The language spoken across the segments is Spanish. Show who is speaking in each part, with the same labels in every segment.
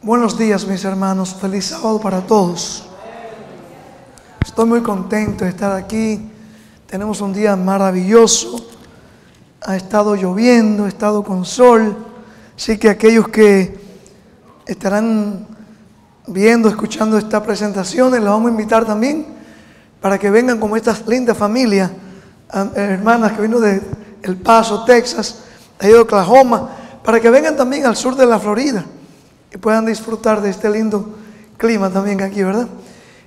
Speaker 1: Buenos días, mis hermanos. Feliz sábado para todos. Estoy muy contento de estar aquí. Tenemos un día maravilloso. Ha estado lloviendo, ha estado con sol. Así que aquellos que estarán viendo, escuchando esta presentación, les vamos a invitar también para que vengan como estas lindas familias, hermanas que vino de El Paso, Texas, de Oklahoma, para que vengan también al sur de la Florida y puedan disfrutar de este lindo clima también aquí, ¿verdad?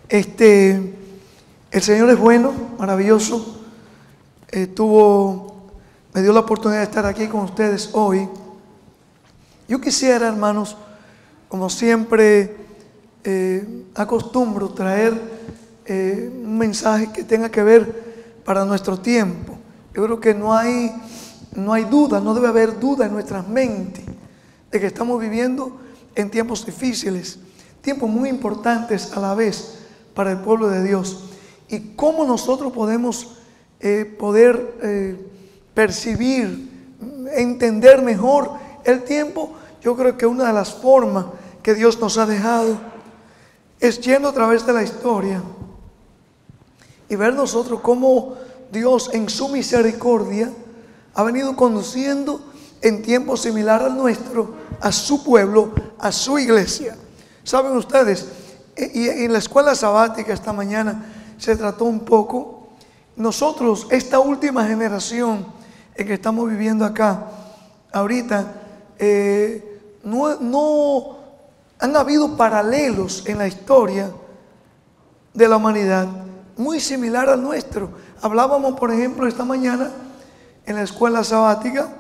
Speaker 1: El Señor es bueno, maravilloso. Me dio la oportunidad de estar aquí con ustedes hoy. Yo quisiera, hermanos, como siempre acostumbro, traer un mensaje que tenga que ver para nuestro tiempo. Yo creo que no hay duda, no debe haber duda en nuestras mentes de que estamos viviendo en tiempos difíciles, tiempos muy importantes a la vez para el pueblo de Dios. Y cómo nosotros podemos percibir, entender mejor el tiempo. Yo creo que una de las formas que Dios nos ha dejado es yendo a través de la historia y ver nosotros cómo Dios en su misericordia ha venido conduciendo en tiempos similares al nuestro a su pueblo, a su iglesia. Saben ustedes, y en la escuela sabática esta mañana se trató un poco. Nosotros, esta última generación en que estamos viviendo acá ahorita, no han habido paralelos en la historia de la humanidad muy similar al nuestro. Hablábamos, por ejemplo, esta mañana en la escuela sabática,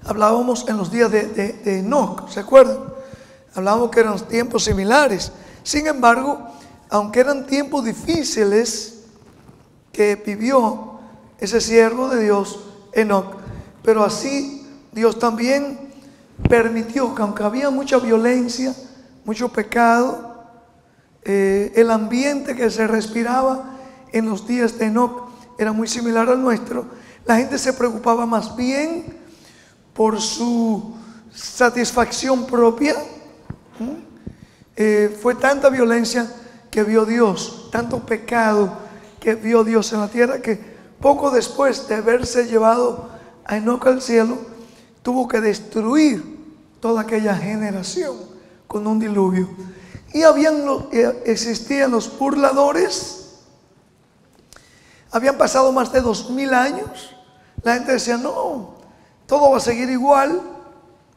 Speaker 1: hablábamos en los días de Enoc, ¿se acuerdan? Hablábamos que eran tiempos similares. Sin embargo, aunque eran tiempos difíciles que vivió ese siervo de Dios, Enoc, pero así Dios también permitió que, aunque había mucha violencia, mucho pecado, el ambiente que se respiraba en los días de Enoc era muy similar al nuestro. La gente se preocupaba más bien por su satisfacción propia. Fue tanta violencia que vio Dios, tanto pecado que vio Dios en la tierra, que poco después de haberse llevado a Enoc al cielo, tuvo que destruir toda aquella generación con un diluvio. Y existían los burladores. Habían pasado más de 2000 años. La gente decía: no, todo va a seguir igual.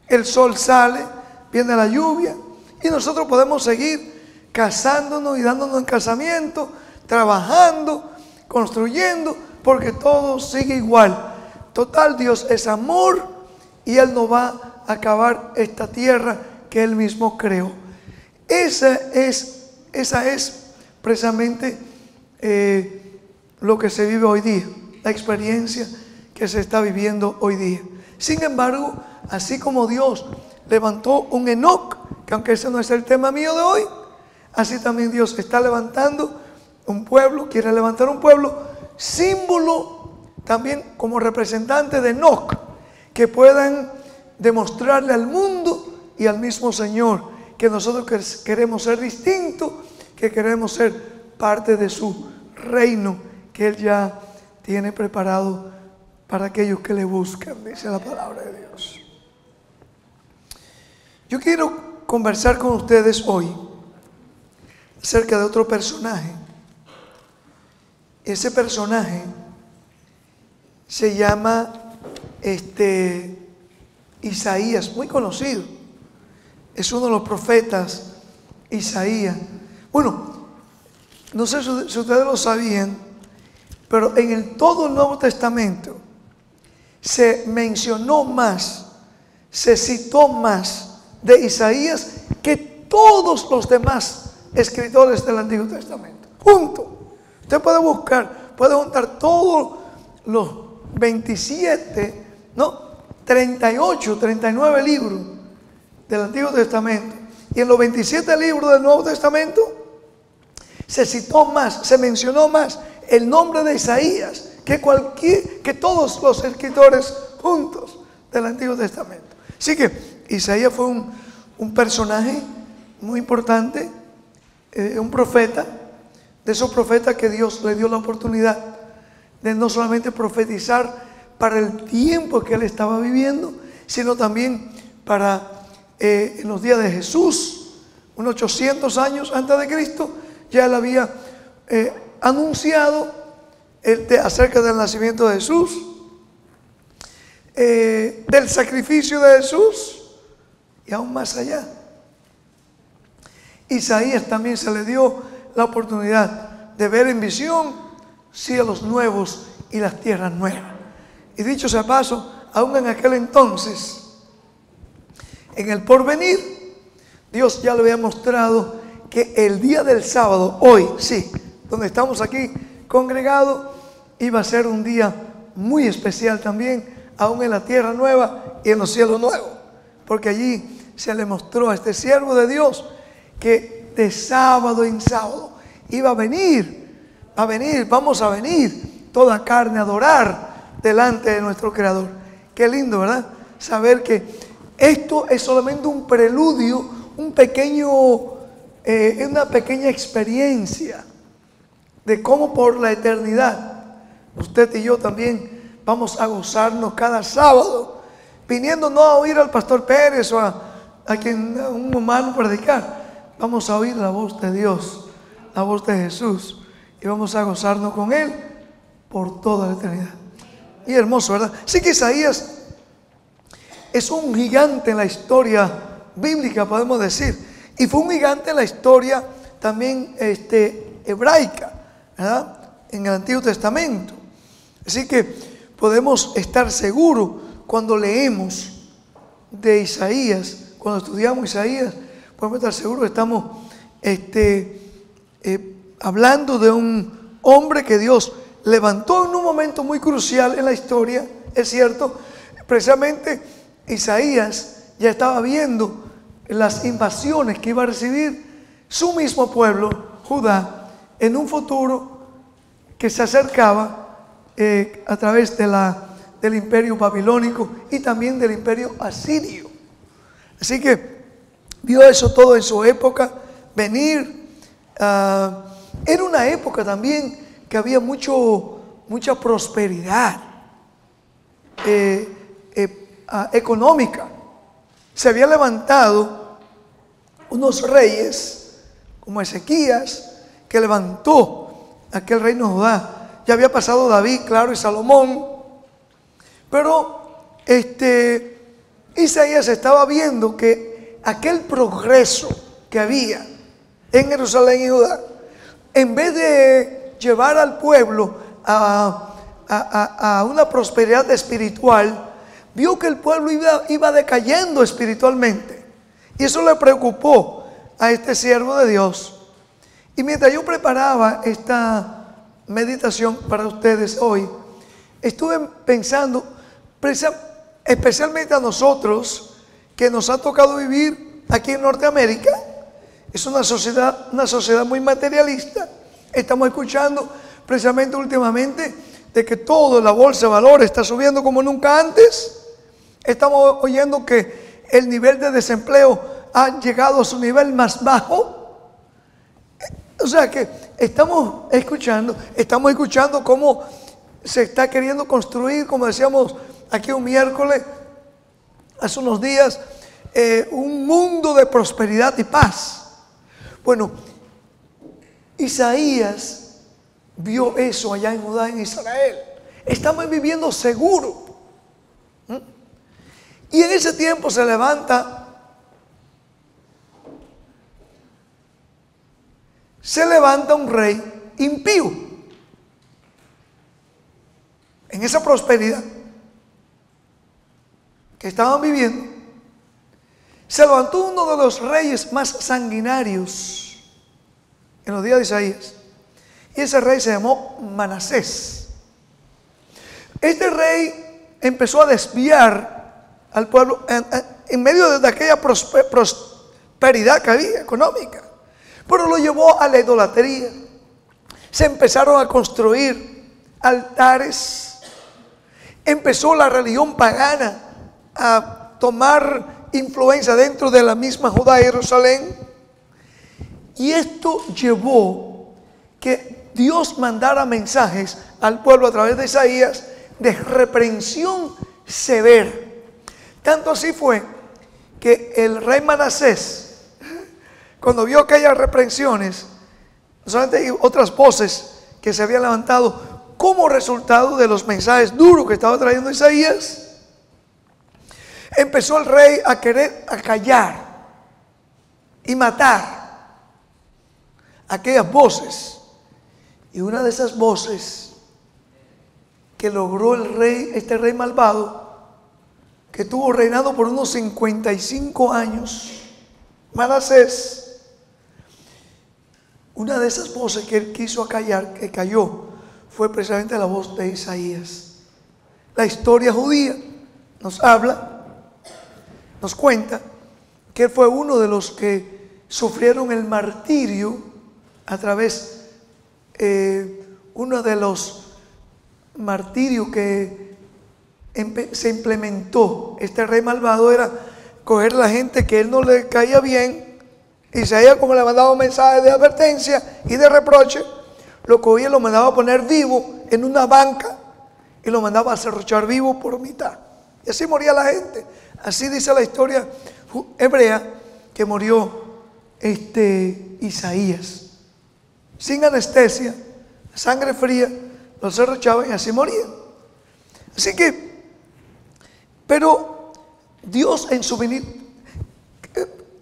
Speaker 1: El sol sale, viene la lluvia y nosotros podemos seguir casándonos y dándonos en casamiento, trabajando, construyendo, porque todo sigue igual. Total, Dios es amor y Él no va a acabar esta tierra que Él mismo creó. Esa es precisamente lo que se vive hoy día, la experiencia que se está viviendo hoy día. Sin embargo, así como Dios levantó un Enoc, que aunque ese no es el tema mío de hoy, así también Dios está levantando un pueblo, quiere levantar un pueblo, símbolo también como representante de Enoc, que puedan demostrarle al mundo y al mismo Señor que nosotros queremos ser distintos, que queremos ser parte de su reino que Él ya tiene preparado para aquellos que le buscan, dice la palabra de Dios. Yo quiero conversar con ustedes hoy acerca de otro personaje. Ese personaje se llama Isaías, muy conocido. Es uno de los profetas, Isaías. Bueno, no sé si ustedes lo sabían, pero en todo el Nuevo Testamento se mencionó más, se citó más de Isaías que todos los demás escritores del Antiguo Testamento. Punto. Usted puede buscar, puede juntar todos los 38, 39 libros del Antiguo Testamento, y en los 27 libros del Nuevo Testamento se citó más, se mencionó más el nombre de Isaías que todos los escritores juntos del Antiguo Testamento. Así que Isaías fue un personaje muy importante, un profeta, de esos profetas que Dios le dio la oportunidad de no solamente profetizar para el tiempo que él estaba viviendo, sino también para en los días de Jesús, unos 800 años antes de Cristo, ya él había anunciado acerca del nacimiento de Jesús, del sacrificio de Jesús y aún más allá. Isaías también se le dio la oportunidad de ver en visión cielos nuevos y las tierras nuevas. Y dicho sea paso, aún en aquel entonces, en el porvenir, Dios ya le había mostrado que el día del sábado, hoy, sí, donde estamos aquí congregados, iba a ser un día muy especial también, aún en la tierra nueva y en los cielos nuevos, porque allí se le mostró a este siervo de Dios que de sábado en sábado iba a venir, vamos a venir toda carne a adorar delante de nuestro Creador. Qué lindo, ¿verdad? Saber que esto es solamente un preludio, una pequeña experiencia de cómo por la eternidad usted y yo también vamos a gozarnos cada sábado, viniendo no a oír al pastor Pérez o a un humano predicar. Vamos a oír la voz de Dios, la voz de Jesús, y vamos a gozarnos con Él por toda la eternidad. Y hermoso, ¿verdad? Sí que Isaías es un gigante en la historia bíblica, podemos decir, y fue un gigante en la historia también hebraica, ¿verdad? En el Antiguo Testamento. Así que podemos estar seguros cuando leemos de Isaías, cuando estudiamos Isaías, podemos estar seguros que estamos hablando de un hombre que Dios levantó en un momento muy crucial en la historia. Es cierto, precisamente Isaías ya estaba viendo las invasiones que iba a recibir su mismo pueblo, Judá, en un futuro que se acercaba a través del imperio babilónico y también del imperio asirio. Así que vio eso todo en su época venir. Era una época también que había mucha prosperidad económica. Se había levantado unos reyes como Ezequías, que levantó aquel reino de Judá. Ya había pasado David, claro, y Salomón, pero Isaías estaba viendo que aquel progreso que había en Jerusalén y Judá, en vez de llevar al pueblo a una prosperidad espiritual, vio que el pueblo iba decayendo espiritualmente, y eso le preocupó a este siervo de Dios. Y mientras yo preparaba esta meditación para ustedes hoy, estuve pensando especialmente a nosotros que nos ha tocado vivir aquí en Norteamérica. Es una sociedad muy materialista. Estamos escuchando precisamente últimamente de que toda la bolsa de valores está subiendo como nunca antes. Estamos oyendo que el nivel de desempleo ha llegado a su nivel más bajo. O sea que estamos escuchando cómo se está queriendo construir, como decíamos aquí un miércoles, hace unos días, un mundo de prosperidad y paz. Bueno, Isaías vio eso allá en Judá, en Israel. Estamos viviendo seguro. Y en ese tiempo se levanta un rey impío. En esa prosperidad que estaban viviendo, se levantó uno de los reyes más sanguinarios en los días de Isaías. Y ese rey se llamó Manasés. Este rey empezó a desviar al pueblo en medio de aquella prosperidad que había económica, pero lo llevó a la idolatría. Se empezaron a construir altares, empezó la religión pagana a tomar influencia dentro de la misma Judá y Jerusalén. Y esto llevó que Dios mandara mensajes al pueblo a través de Isaías de reprensión severa. Tanto así fue que el rey Manasés, cuando vio aquellas reprensiones, no solamente otras voces que se habían levantado como resultado de los mensajes duros que estaba trayendo Isaías, empezó el rey a querer acallar y matar aquellas voces. Y una de esas voces que logró el rey, este rey malvado, que estuvo reinando por unos 55 años, Manasés, una de esas voces que él quiso acallar, que cayó, fue precisamente la voz de Isaías. La historia judía nos habla, nos cuenta que él fue uno de los que sufrieron el martirio a través, uno de los martirios que se implementó este rey malvado era coger a la gente que él no le caía bien. Isaías, como le mandaba un mensaje de advertencia y de reproche, lo cogía y lo mandaba a poner vivo en una banca y lo mandaba a serruchar vivo por mitad. Y así moría la gente. Así dice la historia hebrea que murió Isaías. Sin anestesia, sangre fría, lo serruchaban y así morían. Así que, pero Dios en su venida,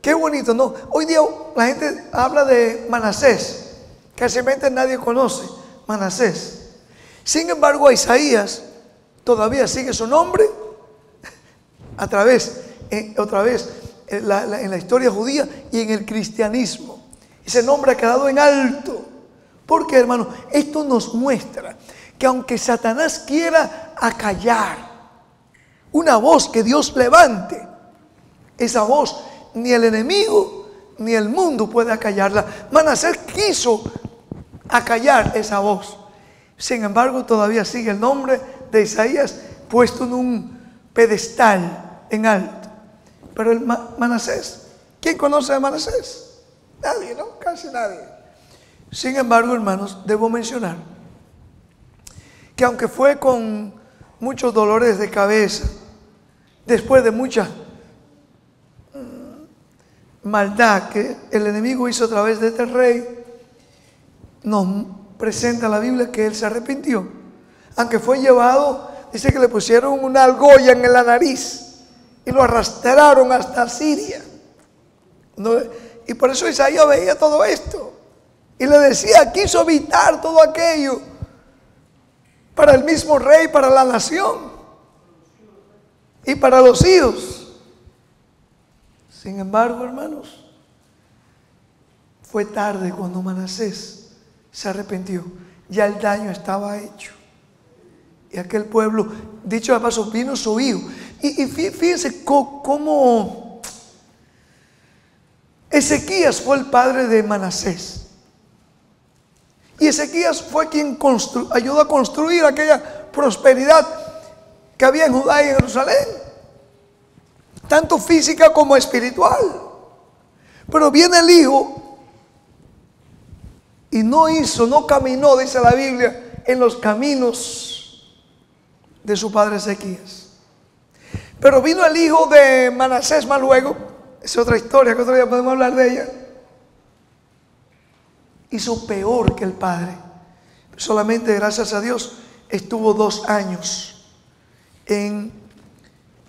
Speaker 1: qué bonito, ¿no? Hoy día la gente habla de Manasés, casi nadie conoce Manasés. Sin embargo, a Isaías todavía sigue su nombre a través, otra vez, en la historia judía y en el cristianismo. Ese nombre ha quedado en alto. Porque, hermano, esto nos muestra que aunque Satanás quiera acallar una voz que Dios levante, esa voz ni el enemigo ni el mundo puede acallarla. Manasés quiso acallar esa voz. Sin embargo, todavía sigue el nombre de Isaías puesto en un pedestal en alto. Pero el Manasés, ¿quién conoce a Manasés? Nadie, ¿no? Casi nadie. Sin embargo, hermanos, debo mencionar que aunque fue con muchos dolores de cabeza, después de mucha maldad que el enemigo hizo a través de este rey, nos presenta la Biblia que él se arrepintió. Aunque fue llevado, dice que le pusieron una argolla en la nariz y lo arrastraron hasta Siria. Y por eso Isaías veía todo esto y le decía, quiso evitar todo aquello para el mismo rey, para la nación y para los hijos. Sin embargo, hermanos, fue tarde cuando Manasés se arrepintió. Ya el daño estaba hecho. Y aquel pueblo, dicho de paso, vino su hijo. Y fíjense cómo Ezequías fue el padre de Manasés. Y Ezequías fue quien ayudó a construir aquella prosperidad que había en Judá y en Jerusalén, tanto física como espiritual. Pero viene el hijo y no caminó, dice la Biblia, en los caminos de su padre Ezequías. Pero vino el hijo de Manasés más luego, es otra historia que otro día podemos hablar de ella. Hizo peor que el padre. Solamente, gracias a Dios, estuvo 2 años en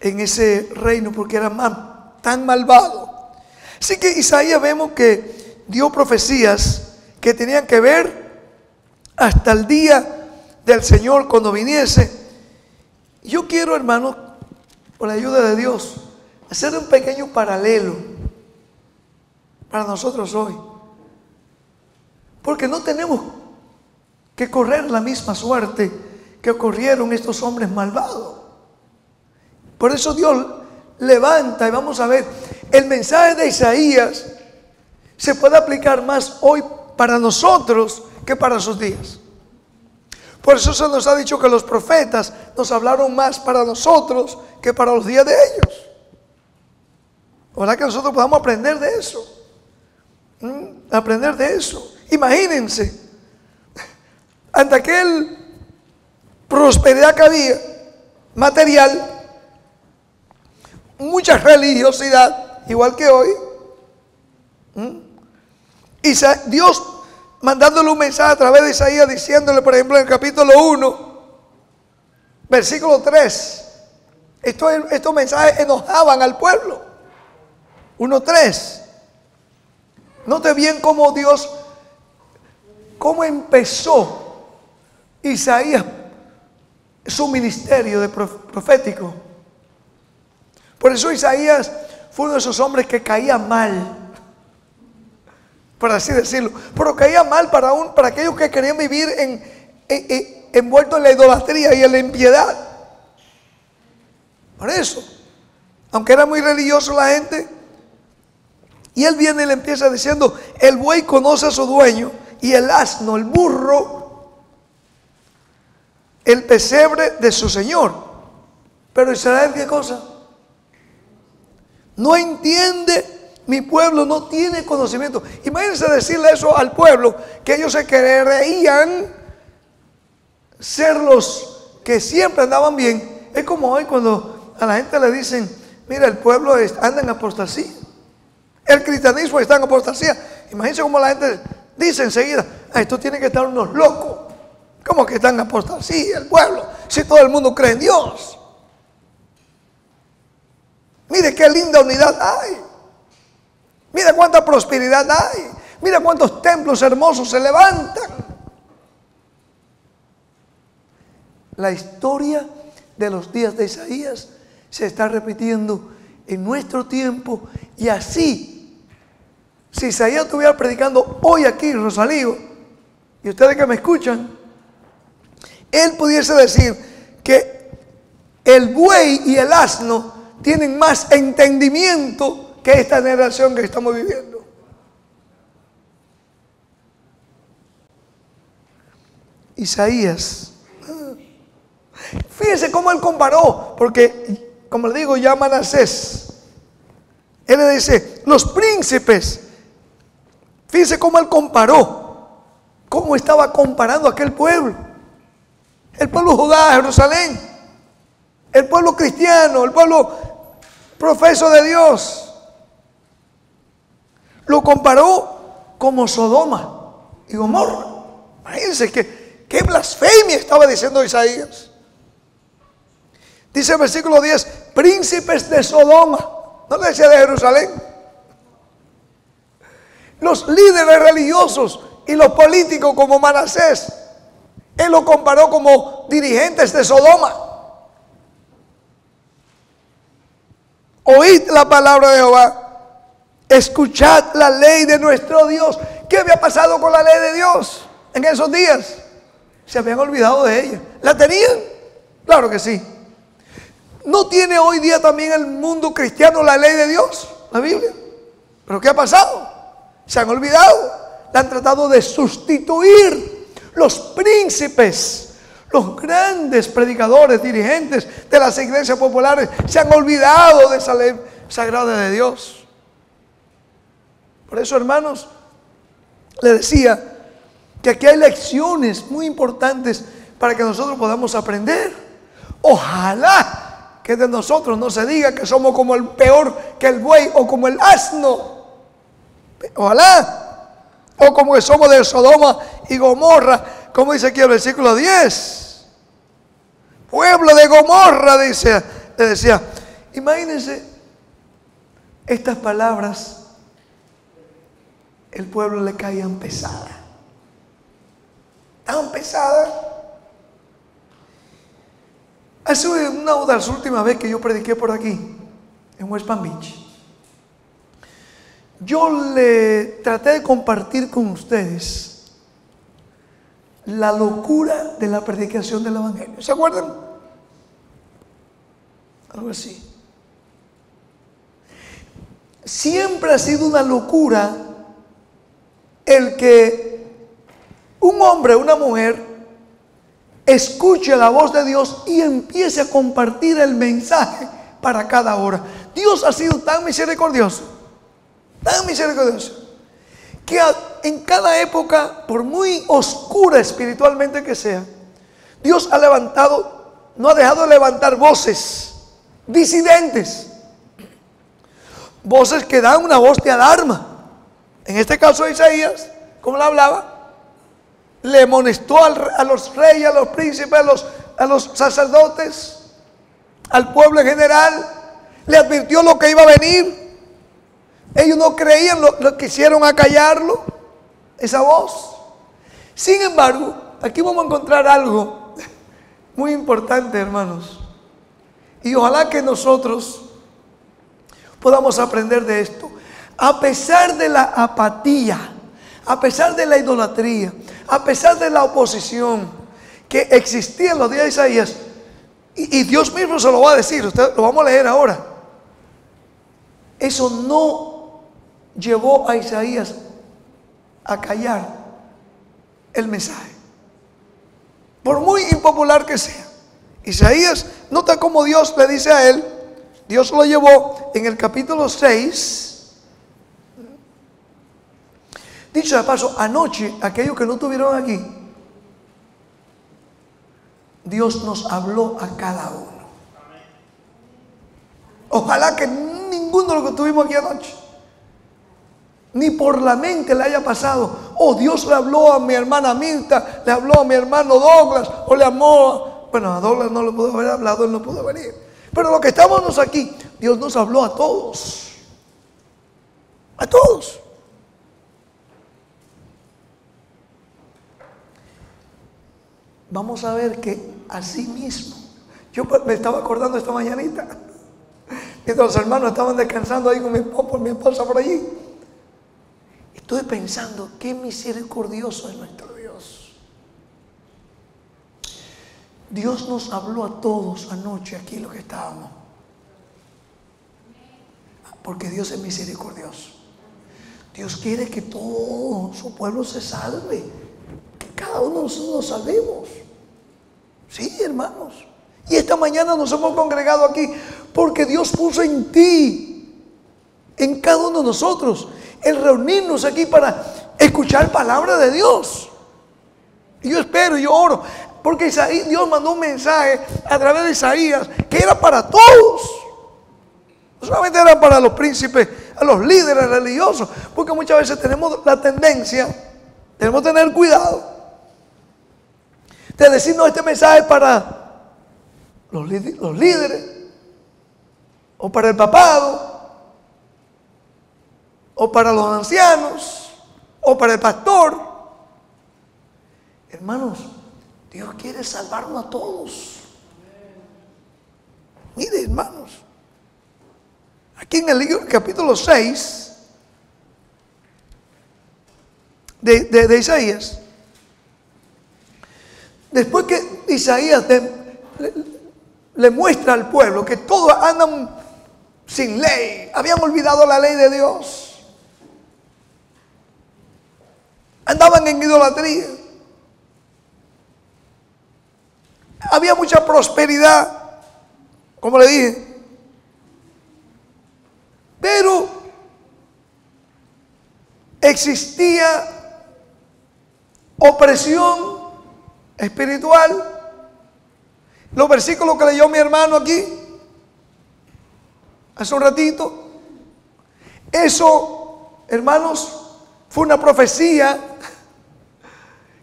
Speaker 1: ese reino, porque era tan malvado. Así que Isaías vemos que dio profecías que tenían que ver hasta el día del Señor cuando viniese. Yo quiero, hermanos, por la ayuda de Dios, hacer un pequeño paralelo para nosotros hoy. Porque no tenemos que correr la misma suerte que corrieron estos hombres malvados. Por eso Dios levanta, y vamos a ver, el mensaje de Isaías se puede aplicar más hoy para nosotros que para sus días. Por eso se nos ha dicho que los profetas nos hablaron más para nosotros que para los días de ellos. Ojalá que nosotros podamos aprender de eso. Aprender de eso. Imagínense, ante aquel prosperidad que había, material, mucha religiosidad, igual que hoy. Y Dios mandándole un mensaje a través de Isaías, diciéndole, por ejemplo, en el capítulo 1, versículo 3, estos mensajes enojaban al pueblo. 1:3. Note bien cómo cómo empezó Isaías su ministerio de profético. Por eso Isaías fue uno de esos hombres que caía mal, por así decirlo, pero caía mal para aquellos que querían vivir envueltos en la idolatría y en la impiedad. Por eso, aunque era muy religioso la gente, y él viene y le empieza diciendo: el buey conoce a su dueño, y el asno, el burro, el pesebre de su señor. Pero Israel, ¿qué cosa? No entiende, mi pueblo no tiene conocimiento. Imagínense decirle eso al pueblo, que ellos se creían ser los que siempre andaban bien. Es como hoy cuando a la gente le dicen: mira, el pueblo anda en apostasía, el cristianismo está en apostasía. Imagínense cómo la gente dice enseguida: esto tiene que estar unos locos. ¿Cómo que están en apostasía el pueblo? Si todo el mundo cree en Dios. Mire qué linda unidad hay. Mira cuánta prosperidad hay. Mira cuántos templos hermosos se levantan. La historia de los días de Isaías se está repitiendo en nuestro tiempo. Y así, si Isaías estuviera predicando hoy aquí en Rosalío, y ustedes que me escuchan, él pudiese decir que el buey y el asno tienen más entendimiento que esta generación que estamos viviendo. Isaías, fíjense cómo él comparó, porque como le digo, ya Manasés, él le dice: los príncipes. Fíjense cómo él comparó, cómo estaba comparando a aquel pueblo, el pueblo Judá, Jerusalén, el pueblo cristiano, el pueblo profeso de Dios. Lo comparó como Sodoma y Gomorra. Imagínense qué blasfemia estaba diciendo Isaías. Dice el versículo 10: príncipes de Sodoma. No le decía de Jerusalén. Los líderes religiosos y los políticos como Manasés, él lo comparó como dirigentes de Sodoma. Oíd la palabra de Jehová, escuchad la ley de nuestro Dios. ¿Qué había pasado con la ley de Dios en esos días? Se habían olvidado de ella. ¿La tenían? Claro que sí. ¿No tiene hoy día también el mundo cristiano la ley de Dios, la Biblia? ¿Pero qué ha pasado? Se han olvidado. La han tratado de sustituir. Los príncipes, los grandes predicadores, dirigentes de las iglesias populares, se han olvidado de esa ley sagrada de Dios. Por eso, hermanos, le decía que aquí hay lecciones muy importantes para que nosotros podamos aprender. Ojalá que de nosotros no se diga que somos como el peor que el buey o como el asno. Ojalá. O como que somos de Sodoma y Gomorra, como dice aquí el versículo 10. Pueblo de Gomorra, le decía. Imagínense estas palabras, el pueblo le caían pesadas. Tan pesadas. Hace una de las últimas veces que yo prediqué por aquí, en West Palm Beach, yo le traté de compartir con ustedes la locura de la predicación del Evangelio. ¿Se acuerdan? Algo así. Siempre ha sido una locura el que un hombre o una mujer escuche la voz de Dios y empiece a compartir el mensaje para cada hora. Dios ha sido tan misericordioso, que en cada época, por muy oscura espiritualmente que sea, Dios ha levantado, no ha dejado de levantar voces disidentes, voces que dan una voz de alarma. En este caso Isaías, como le hablaba, le amonestó a los reyes, a los príncipes, a los sacerdotes, al pueblo en general, le advirtió lo que iba a venir. Ellos no creían, lo quisieron acallarlo, esa voz. Sin embargo, aquí vamos a encontrar algo muy importante, hermanos, y ojalá que nosotros podamos aprender de esto. A pesar de la apatía, a pesar de la idolatría, a pesar de la oposición que existía en los días de Isaías, y Dios mismo se lo va a decir, usted lo vamos a leer ahora, eso no llevó a Isaías a callar el mensaje, por muy impopular que sea. Isaías, nota cómo Dios le dice a él, Dios lo llevó en el capítulo 6. Dicho de paso, anoche, aquellos que no estuvieron aquí, Dios nos habló a cada uno. Ojalá que ninguno de los que estuvimos aquí anoche, ni por la mente le haya pasado, oh, Dios le habló a mi hermana Mirta, le habló a mi hermano Douglas, o le habló, bueno, a Douglas no le pudo haber hablado, él no pudo venir. Pero los que estamos aquí, Dios nos habló a todos. A todos. Vamos a ver que así mismo, yo me estaba acordando esta mañanita, mientras los hermanos estaban descansando ahí con mi esposa por allí, estoy pensando qué misericordioso es nuestro Dios. Dios nos habló a todos anoche aquí los que estábamos, porque Dios es misericordioso. Dios quiere que todo su pueblo se salve, que cada uno de nosotros nos salvemos. Sí, hermanos. Y esta mañana nos hemos congregado aquí porque Dios puso en ti, en cada uno de nosotros, el reunirnos aquí para escuchar palabra de Dios. Y yo espero, yo oro, porque Dios mandó un mensaje a través de Isaías que era para todos. No solamente era para los príncipes, a los líderes religiosos, porque muchas veces tenemos la tendencia, tenemos que tener cuidado de decirnos este mensaje para los líderes, o para el papado, o para los ancianos, o para el pastor. Hermanos, Dios quiere salvarnos a todos. Mire, hermanos, aquí en el libro, capítulo 6 de Isaías, después que Isaías le muestra al pueblo que todos andan sin ley, habían olvidado la ley de Dios, andaban en idolatría, había mucha prosperidad, como le dije, pero existía opresión espiritual. Los versículos que leyó mi hermano aquí hace un ratito, eso, hermanos, fue una profecía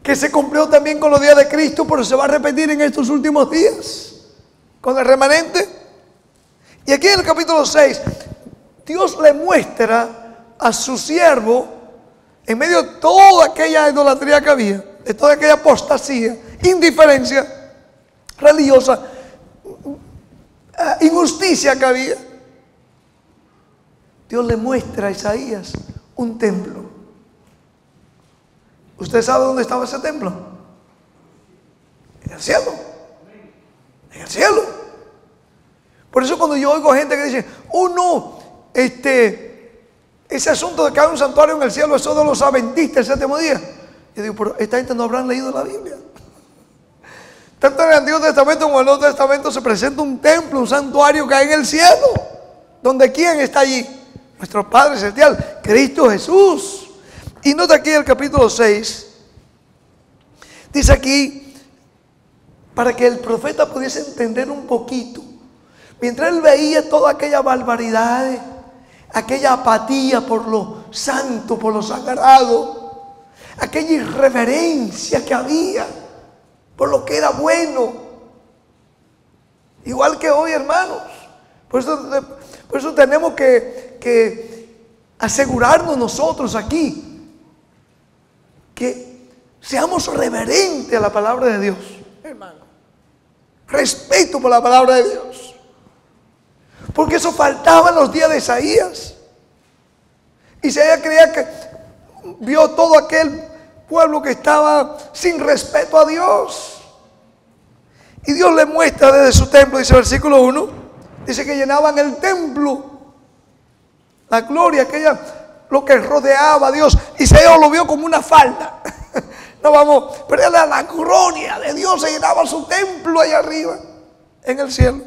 Speaker 1: que se cumplió también con los días de Cristo, pero se va a repetir en estos últimos días con el remanente. Y aquí en el capítulo 6 Dios le muestra a su siervo, en medio de toda aquella idolatría que había, de toda aquella apostasía, indiferencia religiosa, injusticia que había, Dios le muestra a Isaías un templo. ¿Usted sabe dónde estaba ese templo? En el cielo. En el cielo. Por eso cuando yo oigo gente que dice, oh no, ese asunto de que hay un santuario en el cielo, eso de los adventistas el séptimo día, yo digo, pero esta gente no habrán leído la Biblia. Tanto en el Antiguo Testamento como en el Nuevo Testamento se presenta un templo, un santuario que hay en el cielo. ¿Donde quién está allí? Nuestro Padre Celestial, Cristo Jesús. Y nota aquí el capítulo 6. Dice aquí, para que el profeta pudiese entender un poquito. Mientras él veía toda aquella barbaridad, aquella apatía por lo santo, por lo sagrado, aquella irreverencia que había por lo que era bueno. Igual que hoy, hermanos. Por eso tenemos que asegurarnos nosotros aquí que seamos reverentes a la palabra de Dios, hermano. Respeto por la palabra de Dios. Porque eso faltaba en los días de Isaías. Isaías creía que vio todo aquel pueblo que estaba sin respeto a Dios. Y Dios le muestra desde su templo, dice el versículo 1, dice que llenaban el templo, la gloria, aquella, lo que rodeaba a Dios. Isaías lo vio como una falda. No vamos, pero era la gloria de Dios, se llenaba su templo allá arriba, en el cielo.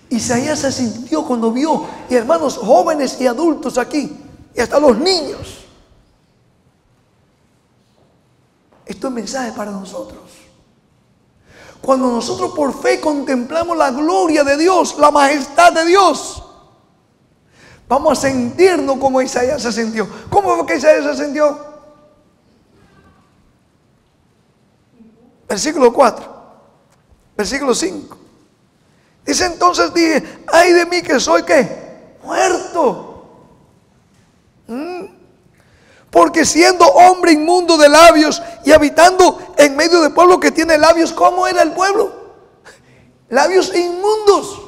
Speaker 1: Isaías se sintió cuando vio, y hermanos jóvenes y adultos aquí, y hasta los niños. Esto es mensaje para nosotros. Cuando nosotros por fe contemplamos la gloria de Dios, la majestad de Dios, vamos a sentirnos como Isaías se sintió. ¿Cómo fue que Isaías se sintió? Versículo 4, versículo 5. Dice: entonces dije, ay de mí que soy, ¿qué? Muerto. Porque siendo hombre inmundo de labios y habitando en medio de pueblo que tiene labios, ¿cómo era el pueblo? Labios inmundos.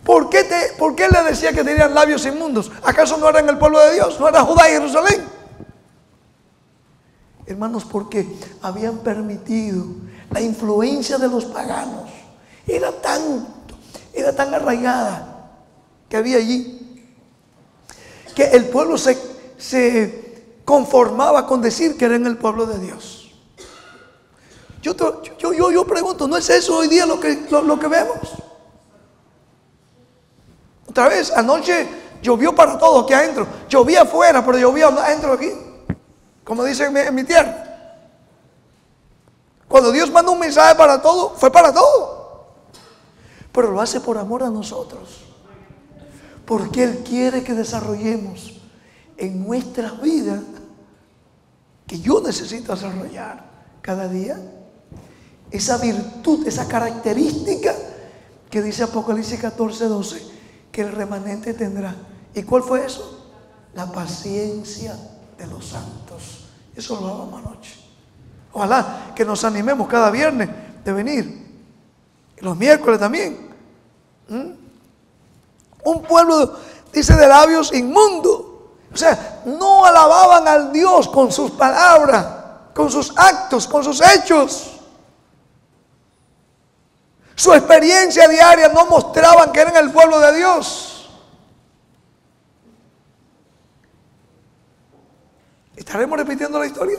Speaker 1: ¿Por qué le decía que tenían labios inmundos? ¿Acaso no eran el pueblo de Dios? ¿No era Judá y Jerusalén? Hermanos, porque habían permitido la influencia de los paganos. Era tan arraigada que había allí, que el pueblo se conformaba con decir que eran el pueblo de Dios. Yo pregunto, ¿no es eso hoy día lo que vemos? Otra vez, anoche llovió para todo aquí adentro. Llovía afuera, pero llovía adentro aquí, como dicen en mi tierra. Cuando Dios manda un mensaje para todo, fue para todo. Pero lo hace por amor a nosotros. Porque Él quiere que desarrollemos en nuestra vida, que yo necesito desarrollar cada día, esa virtud, esa característica que dice Apocalipsis 14:12, que el remanente tendrá. ¿Y cuál fue eso? La paciencia de los santos. Eso lo hablamos anoche. Ojalá que nos animemos cada viernes de venir, y los miércoles también. Un pueblo, dice, de labios inmundos. O sea, no alababan al Dios con sus palabras, con sus actos, con sus hechos. Su experiencia diaria no mostraban que eran el pueblo de Dios. ¿Estaremos repitiendo la historia?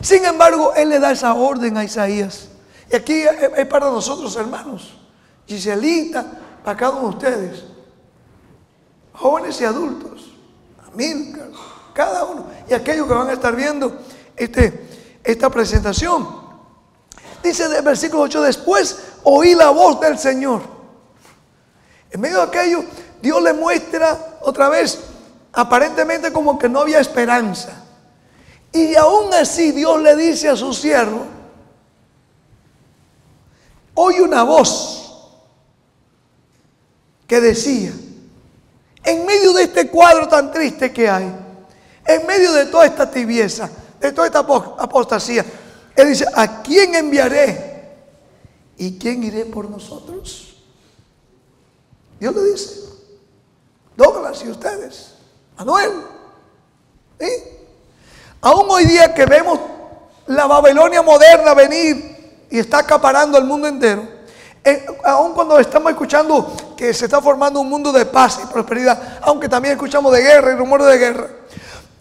Speaker 1: Sin embargo, Él le da esa orden a Isaías. Y aquí es para nosotros, hermanos, Giselita, para cada uno de ustedes, jóvenes y adultos, Amílcar, cada uno, y aquellos que van a estar viendo esta presentación. Dice del versículo 8: después oí la voz del Señor. En medio de aquello, Dios le muestra otra vez, aparentemente como que no había esperanza. Y aún así Dios le dice a su siervo: oye una voz que decía, en medio de este cuadro tan triste que hay, en medio de toda esta tibieza, de toda esta apostasía, Él dice: ¿a quién enviaré? ¿Y quién iré por nosotros? Dios le dice: Douglas y ustedes, Manuel, ¿sí? Aún hoy día que vemos la Babilonia moderna venir y está acaparando el mundo entero, aún cuando estamos escuchando que se está formando un mundo de paz y prosperidad, aunque también escuchamos de guerra y rumores de guerra,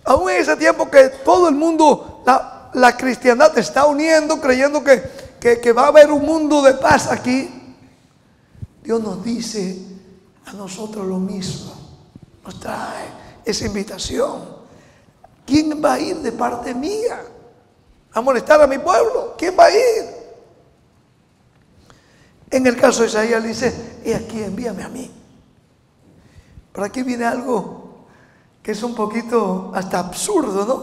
Speaker 1: aún en ese tiempo que todo el mundo, la cristiandad está uniendo, creyendo que que va a haber un mundo de paz aquí, Dios nos dice a nosotros lo mismo. Nos trae esa invitación. ¿Quién va a ir de parte mía a molestar a mi pueblo? ¿Quién va a ir? En el caso de Isaías dice: y aquí envíame a mí. Pero aquí viene algo que es un poquito hasta absurdo, ¿no?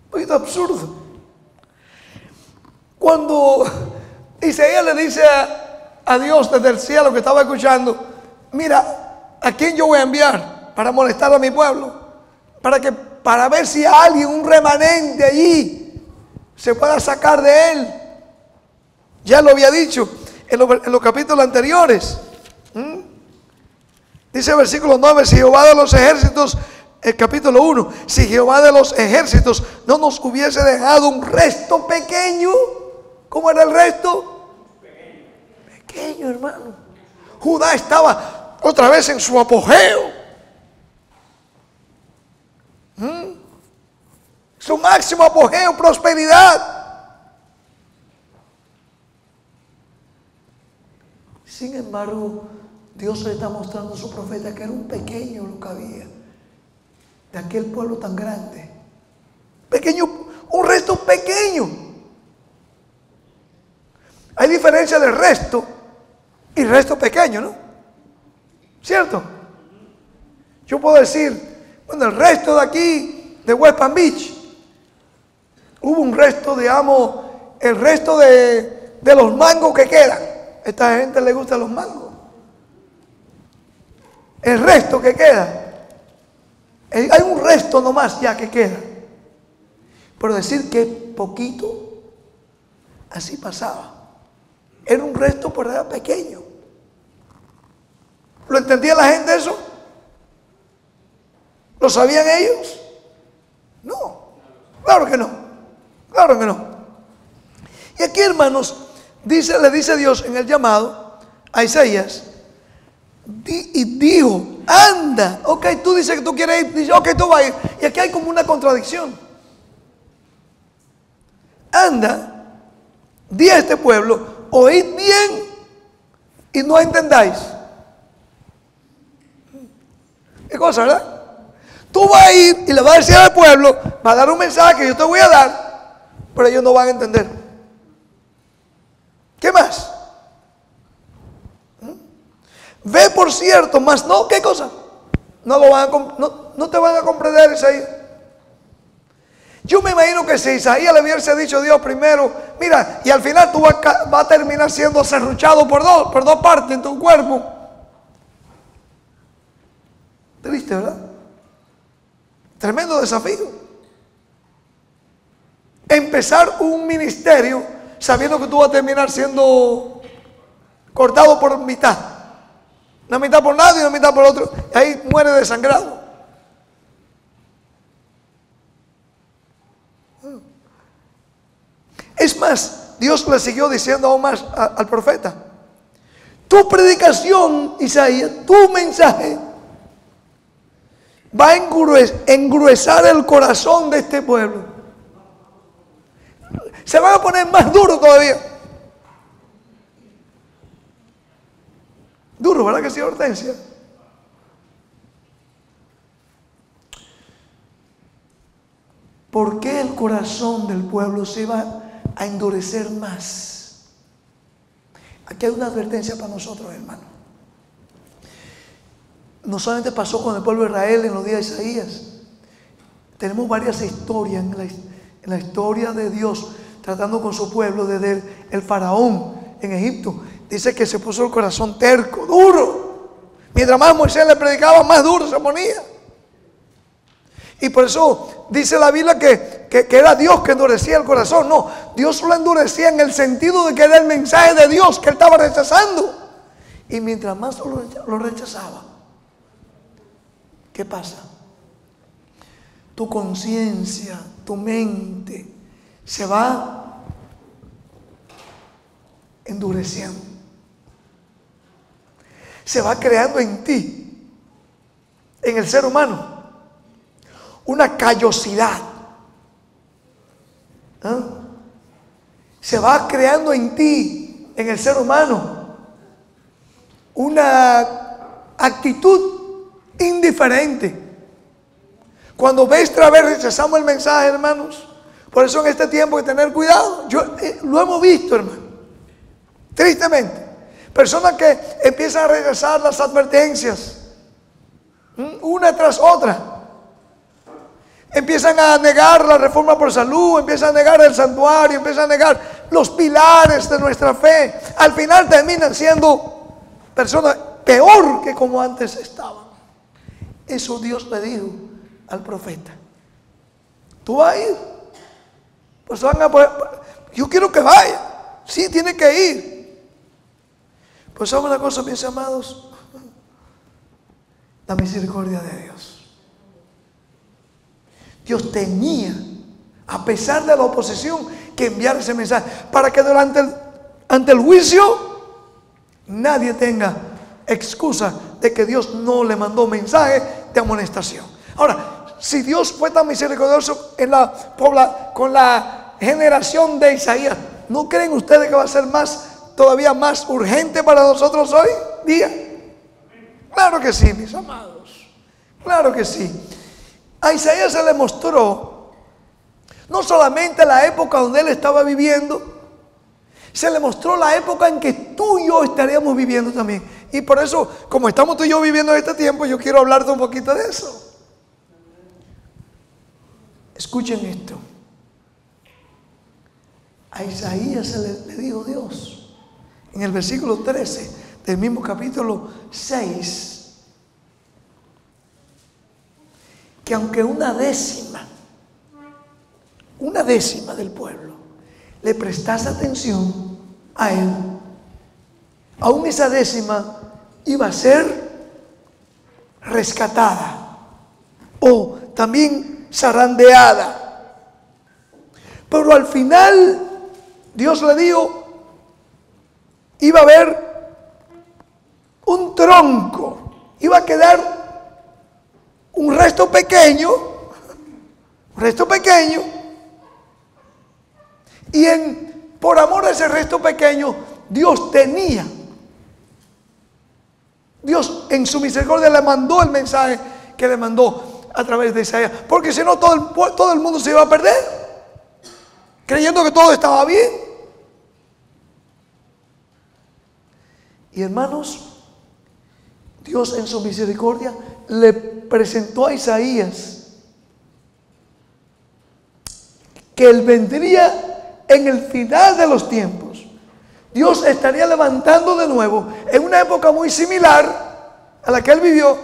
Speaker 1: Un poquito absurdo. Cuando Isaías le dice a Dios desde el cielo que estaba escuchando: mira, ¿a quién yo voy a enviar para molestar a mi pueblo? Para ver si alguien, un remanente allí, se pueda sacar de él. Ya lo había dicho en los capítulos anteriores. Dice el versículo 9: si Jehová de los ejércitos, el capítulo 1, si Jehová de los ejércitos no nos hubiese dejado un resto pequeño. ¿Cómo era el resto? Pequeño, hermano. Judá estaba otra vez en su apogeo. Su máximo apogeo, prosperidad. Sin embargo, Dios le está mostrando a su profeta que era un pequeño lo que había de aquel pueblo tan grande. Pequeño, un resto pequeño. Hay diferencia de resto y resto pequeño, ¿no? ¿Cierto? Yo puedo decir, bueno, el resto de aquí, de West Palm Beach, hubo un resto, digamos, el resto de los mangos que quedan. A esta gente le gustan los mangos. El resto que queda, hay un resto nomás ya que queda. Pero decir que poquito, así pasaba. Era un resto, pero era pequeño. ¿Lo entendía la gente eso? ¿Lo sabían ellos? No, claro que no. Claro que no. Y aquí, hermanos, le dice Dios en el llamado a Isaías, y dijo: anda. Ok, tú dices que tú quieres ir. Dice: ok, tú vas a ir. Y aquí hay como una contradicción. Anda, di a este pueblo: oíd bien y no entendáis. ¿Qué cosa, verdad? Tú vas a ir y le vas a decir al pueblo, va a dar un mensaje que yo te voy a dar, pero ellos no van a entender. ¿Qué más? Ve por cierto, mas no, ¿qué cosa? No te van a comprender, Isaías. Yo me imagino que si Isaías le hubiese dicho a Dios primero: mira, y al final tú vas a terminar siendo serruchado por dos partes en tu cuerpo. Triste, ¿verdad? Tremendo desafío. Empezar un ministerio sabiendo que tú vas a terminar siendo cortado por mitad. Una mitad por un lado y una mitad por otro. Y ahí muere desangrado. Es más, Dios le siguió diciendo aún más al profeta: tu predicación, Isaías, tu mensaje va a engruesar el corazón de este pueblo. Se van a poner más duros todavía. Duro, ¿verdad que sí, Hortensia? ¿Por qué el corazón del pueblo se va a endurecer más? Aquí hay una advertencia para nosotros, hermanos. No solamente pasó con el pueblo de Israel en los días de Isaías. Tenemos varias historias en la historia de Dios tratando con su pueblo, desde el faraón en Egipto. Dice que se puso el corazón terco, duro. Mientras más Moisés le predicaba, más duro se ponía. Y por eso dice la Biblia que era Dios que endurecía el corazón. No, Dios lo endurecía en el sentido de que era el mensaje de Dios que él estaba rechazando. Y mientras más lo rechazaba, ¿qué pasa? Tu conciencia, tu mente se va endureciendo. Se va creando en ti, en el ser humano, una callosidad. se va creando en ti, en el ser humano, una actitud indiferente. Cuando vez tras vez rechazamos el mensaje, hermanos, por eso en este tiempo hay que tener cuidado. Lo hemos visto, hermano, tristemente. Personas que empiezan a rechazar las advertencias, una tras otra. Empiezan a negar la reforma por salud, empiezan a negar el santuario, empiezan a negar los pilares de nuestra fe. Al final terminan siendo personas peor que como antes estaban. Eso Dios le dijo al profeta. ¿Tú vas a ir? Pues yo quiero que vaya. Sí, tiene que ir. Pues saben una cosa, mis amados, la misericordia de Dios. Dios tenía, a pesar de la oposición, que enviar ese mensaje para que ante el juicio nadie tenga excusa de que Dios no le mandó mensaje de amonestación. Ahora, si Dios fue tan misericordioso con la generación de Isaías, ¿no creen ustedes que va a ser todavía más urgente para nosotros hoy día? Claro que sí, mis amados. Claro que sí. A Isaías se le mostró no solamente la época donde él estaba viviendo, se le mostró la época en que tú y yo estaríamos viviendo también. Y por eso, como estamos tú y yo viviendo en este tiempo, yo quiero hablarte un poquito de eso. Escuchen esto. A Isaías se le dijo Dios, en el versículo 13 del mismo capítulo 6, que aunque una décima del pueblo le prestase atención a él, aún esa décima iba a ser rescatada o también zarandeada. Pero al final Dios le dijo, iba a haber un tronco, iba a quedar un resto pequeño, y por amor a ese resto pequeño, Dios en su misericordia le mandó el mensaje que le mandó a través de Isaías, porque si no todo el mundo se iba a perder, creyendo que todo estaba bien. Y hermanos, Dios en su misericordia le presentó a Isaías que él vendría en el final de los tiempos. Dios estaría levantando de nuevo, en una época muy similar a la que él vivió,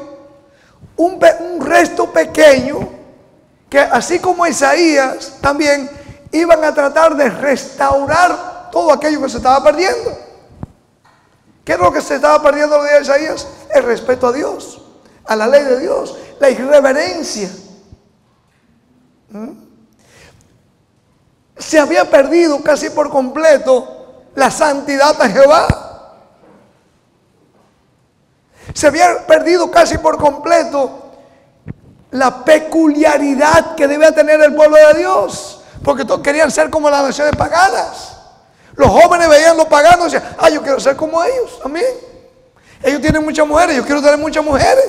Speaker 1: un resto pequeño que, así como Isaías, también iban a tratar de restaurar todo aquello que se estaba perdiendo. ¿Qué es lo que se estaba perdiendo en los días de Isaías? El respeto a Dios, a la ley de Dios, la irreverencia. Se había perdido casi por completo la santidad de Jehová. Se había perdido casi por completo la peculiaridad que debía tener el pueblo de Dios, porque todos querían ser como las naciones paganas. Los jóvenes veían los paganos y decían, yo quiero ser como ellos también. Ellos tienen muchas mujeres, yo quiero tener muchas mujeres.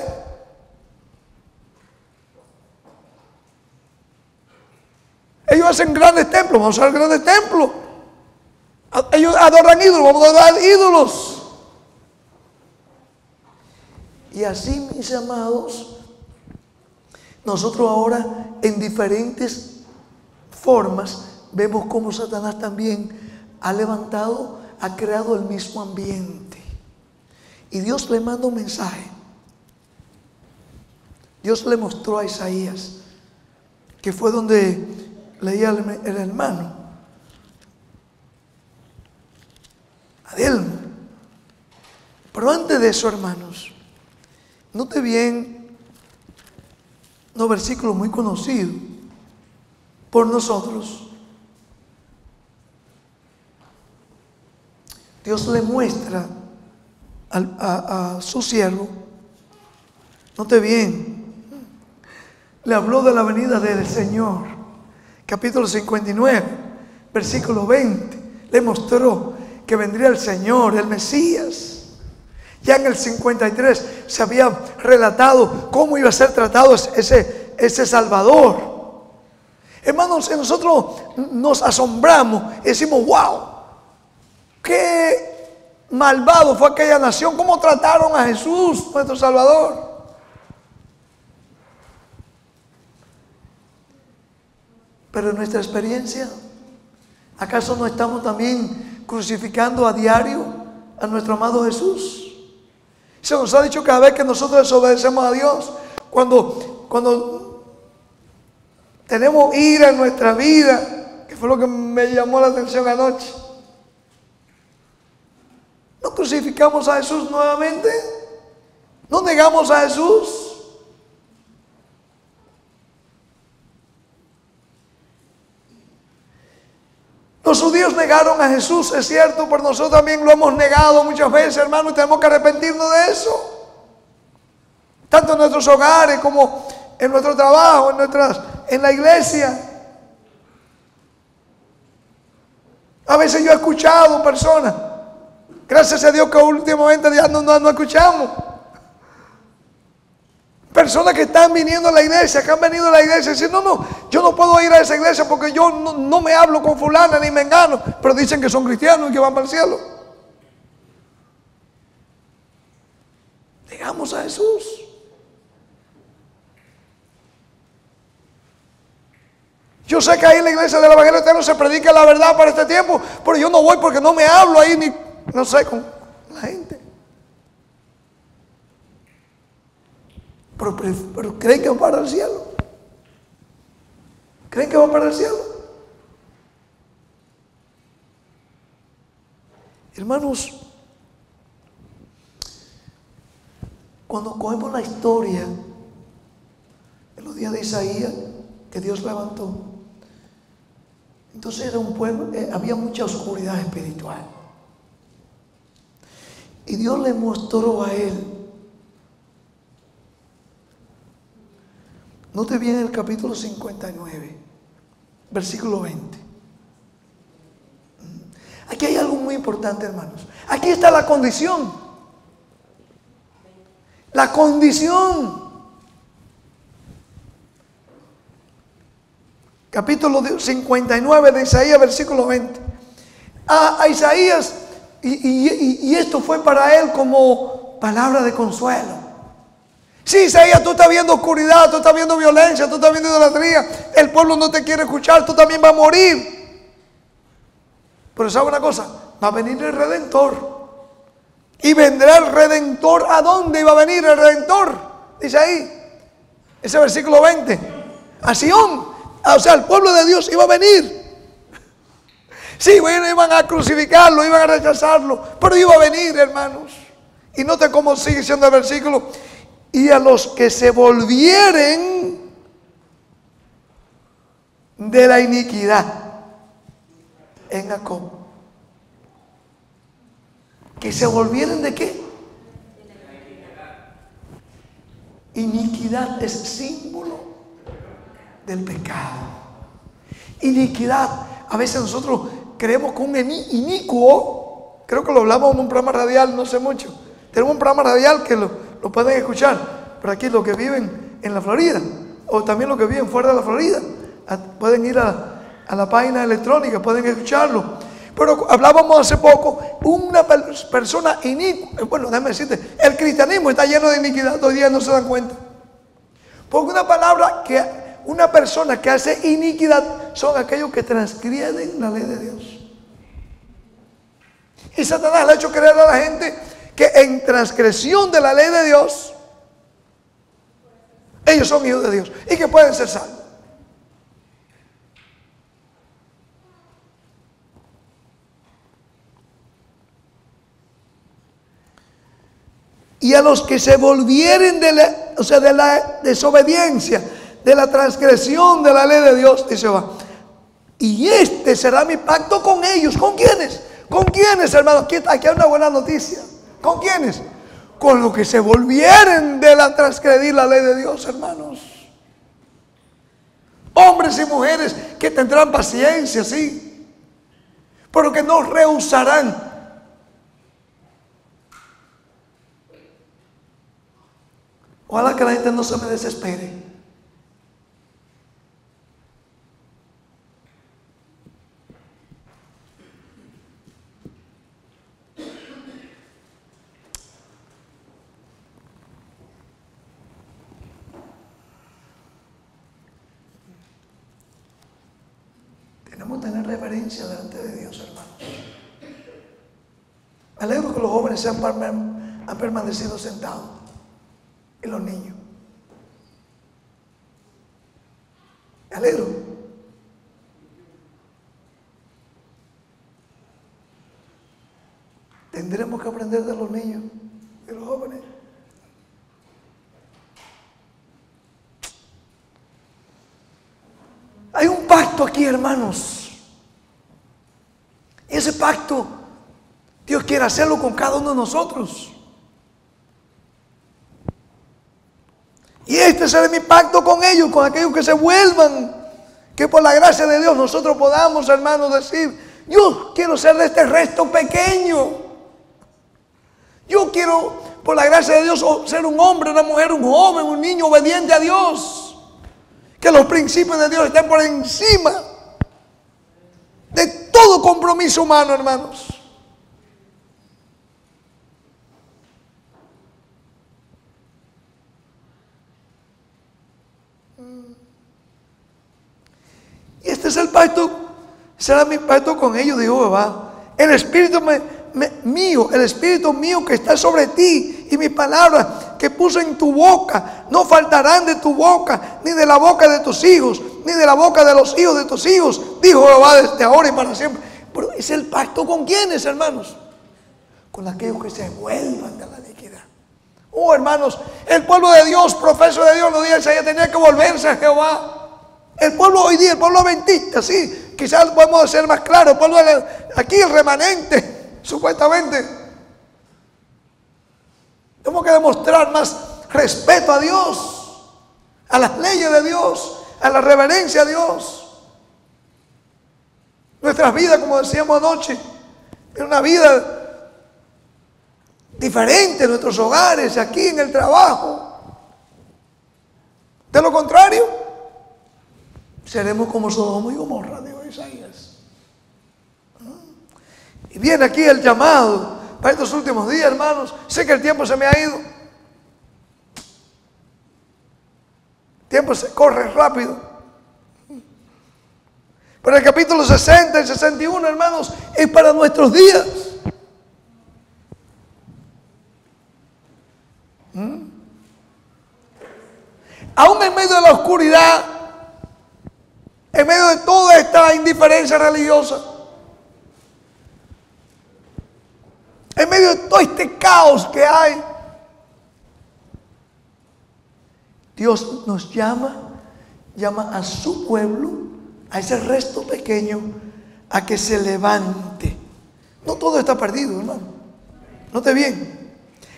Speaker 1: Ellos hacen grandes templos, vamos a hacer grandes templos. Ellos adoran ídolos, vamos a adorar ídolos. Y así, mis amados, nosotros ahora en diferentes formas vemos cómo Satanás también ha creado el mismo ambiente. Y Dios le manda un mensaje. Dios le mostró a Isaías, que fue donde leía el hermano Adelmo. Pero antes de eso, hermanos, note bien unos versículos muy conocidos por nosotros. Dios le muestra a su siervo, note bien, le habló de la venida del Señor, capítulo 59, versículo 20. le mostró que vendría el Señor, el Mesías. Ya en el 53 se había relatado cómo iba a ser tratado ese Salvador. Hermanos, nosotros nos asombramos y decimos: wow, qué malvado fue aquella nación, cómo trataron a Jesús, nuestro Salvador. Pero en nuestra experiencia, ¿acaso no estamos también crucificando a diario a nuestro amado Jesús? Se nos ha dicho cada vez que nosotros desobedecemos a Dios, cuando tenemos ira en nuestra vida, que fue lo que me llamó la atención anoche. ¿No crucificamos a Jesús nuevamente? ¿No negamos a Jesús? Los judíos negaron a Jesús, es cierto, pero nosotros también lo hemos negado muchas veces, hermanos, y tenemos que arrepentirnos de eso. Tanto en nuestros hogares como en nuestro trabajo, en la iglesia. A veces yo he escuchado personas, gracias a Dios que últimamente ya no escuchamos. Personas que están viniendo a la iglesia, que han venido a la iglesia y dicen: no, yo no puedo ir a esa iglesia porque yo no me hablo con fulana ni mengano, pero dicen que son cristianos y que van para el cielo. Negamos a Jesús. Yo sé que ahí en la iglesia del Evangelio Eterno se predica la verdad para este tiempo, pero yo no voy porque no me hablo ahí ni, no sé, con la gente. Pero ¿creen que van para el cielo? ¿Creen que van para el cielo? Hermanos, cuando cogemos la historia en los días de Isaías que Dios levantó, entonces era un pueblo, había mucha oscuridad espiritual. Y Dios le mostró a él. Note bien el capítulo 59, versículo 20. Aquí hay algo muy importante, hermanos. Aquí está la condición. La condición. Capítulo 59 de Isaías, versículo 20. A Isaías, y esto fue para él como palabra de consuelo. Sí, Isaías, tú estás viendo oscuridad, tú estás viendo violencia, tú estás viendo idolatría, el pueblo no te quiere escuchar, tú también vas a morir. Pero ¿sabe una cosa? Va a venir el Redentor. Y vendrá el Redentor. ¿A dónde iba a venir el Redentor? Dice ahí, ese versículo 20. A Sion. O sea, el pueblo de Dios iba a venir. Sí, bueno, iban a crucificarlo, iban a rechazarlo, pero iba a venir, hermanos. Y note cómo sigue siendo el versículo. Y a los que se volvieren de la iniquidad en Jacob. ¿Que se volvieren de qué? Iniquidad es símbolo del pecado. Iniquidad, a veces nosotros creemos que un inicuo, creo que lo hablamos en un programa radial no sé mucho. Tenemos un programa radial que lo pueden escuchar, pero aquí los que viven en la Florida, o también los que viven fuera de la Florida, pueden ir a la página electrónica, pueden escucharlo. Pero hablábamos hace poco, una persona inicua. Bueno, déjame decirte, el cristianismo está lleno de iniquidad, hoy día no se dan cuenta. Porque una persona que hace iniquidad son aquellos que transgreden la ley de Dios. Y Satanás le ha hecho creer a la gente que en transgresión de la ley de Dios, ellos son hijos de Dios y que pueden ser salvos. Y a los que se volvieren de la desobediencia, de la transgresión de la ley de Dios, dice va. Y este será mi pacto con ellos. ¿Con quiénes? ¿Con quiénes, hermanos? Aquí hay una buena noticia. ¿Con quiénes? Con los que se volvieren de la transgredir la ley de Dios, hermanos. Hombres y mujeres que tendrán paciencia, sí. pero que no rehusarán. Ojalá que la gente no se me desespere. Tenemos que tener reverencia delante de Dios, hermanos. Me alegro que los jóvenes han permanecido sentados y los niños. Me alegro. Tendremos que aprender de los niños y los jóvenes. Hay un pacto aquí, hermanos. Y ese pacto Dios quiere hacerlo con cada uno de nosotros. Y este será mi pacto con ellos, con aquellos que se vuelvan, que por la gracia de Dios nosotros podamos, hermanos, decir: yo quiero ser de este resto pequeño. Yo quiero, por la gracia de Dios, ser un hombre, una mujer, un joven, un niño obediente a Dios. Que los principios de Dios estén por encima de todo compromiso humano, hermanos. Y este es el pacto, será mi pacto con ellos, dijo Jehová. El Espíritu mío, el Espíritu mío que está sobre ti, y mis palabras que puse en tu boca no faltarán de tu boca, ni de la boca de tus hijos, ni de la boca de los hijos de tus hijos, dijo Jehová, desde ahora y para siempre. Pero es el pacto con quienes, hermanos, con aquellos que se vuelvan de la iniquidad. Oh, hermanos, el pueblo de Dios, profeso de Dios, los días de tenía que volverse a Jehová. El pueblo hoy día, el pueblo adventista, sí, quizás podemos ser más claros, el pueblo aquí, el remanente, supuestamente. Tenemos que demostrar más respeto a Dios, a las leyes de Dios, a la reverencia a Dios. Nuestras vidas, como decíamos anoche, es una vida diferente en nuestros hogares, aquí en el trabajo. De lo contrario, seremos como Sodoma y Gomorra, dijo Isaías. Y viene aquí el llamado para estos últimos días, hermanos. Sé que el tiempo se me ha ido. El tiempo se corre rápido. Pero el capítulo 60 y 61, hermanos, es para nuestros días. Aún en medio de la oscuridad, en medio de toda esta indiferencia religiosa, en medio de todo este caos que hay, Dios nos llama a su pueblo, a ese resto pequeño, a que se levante. No todo está perdido, hermano. Note bien.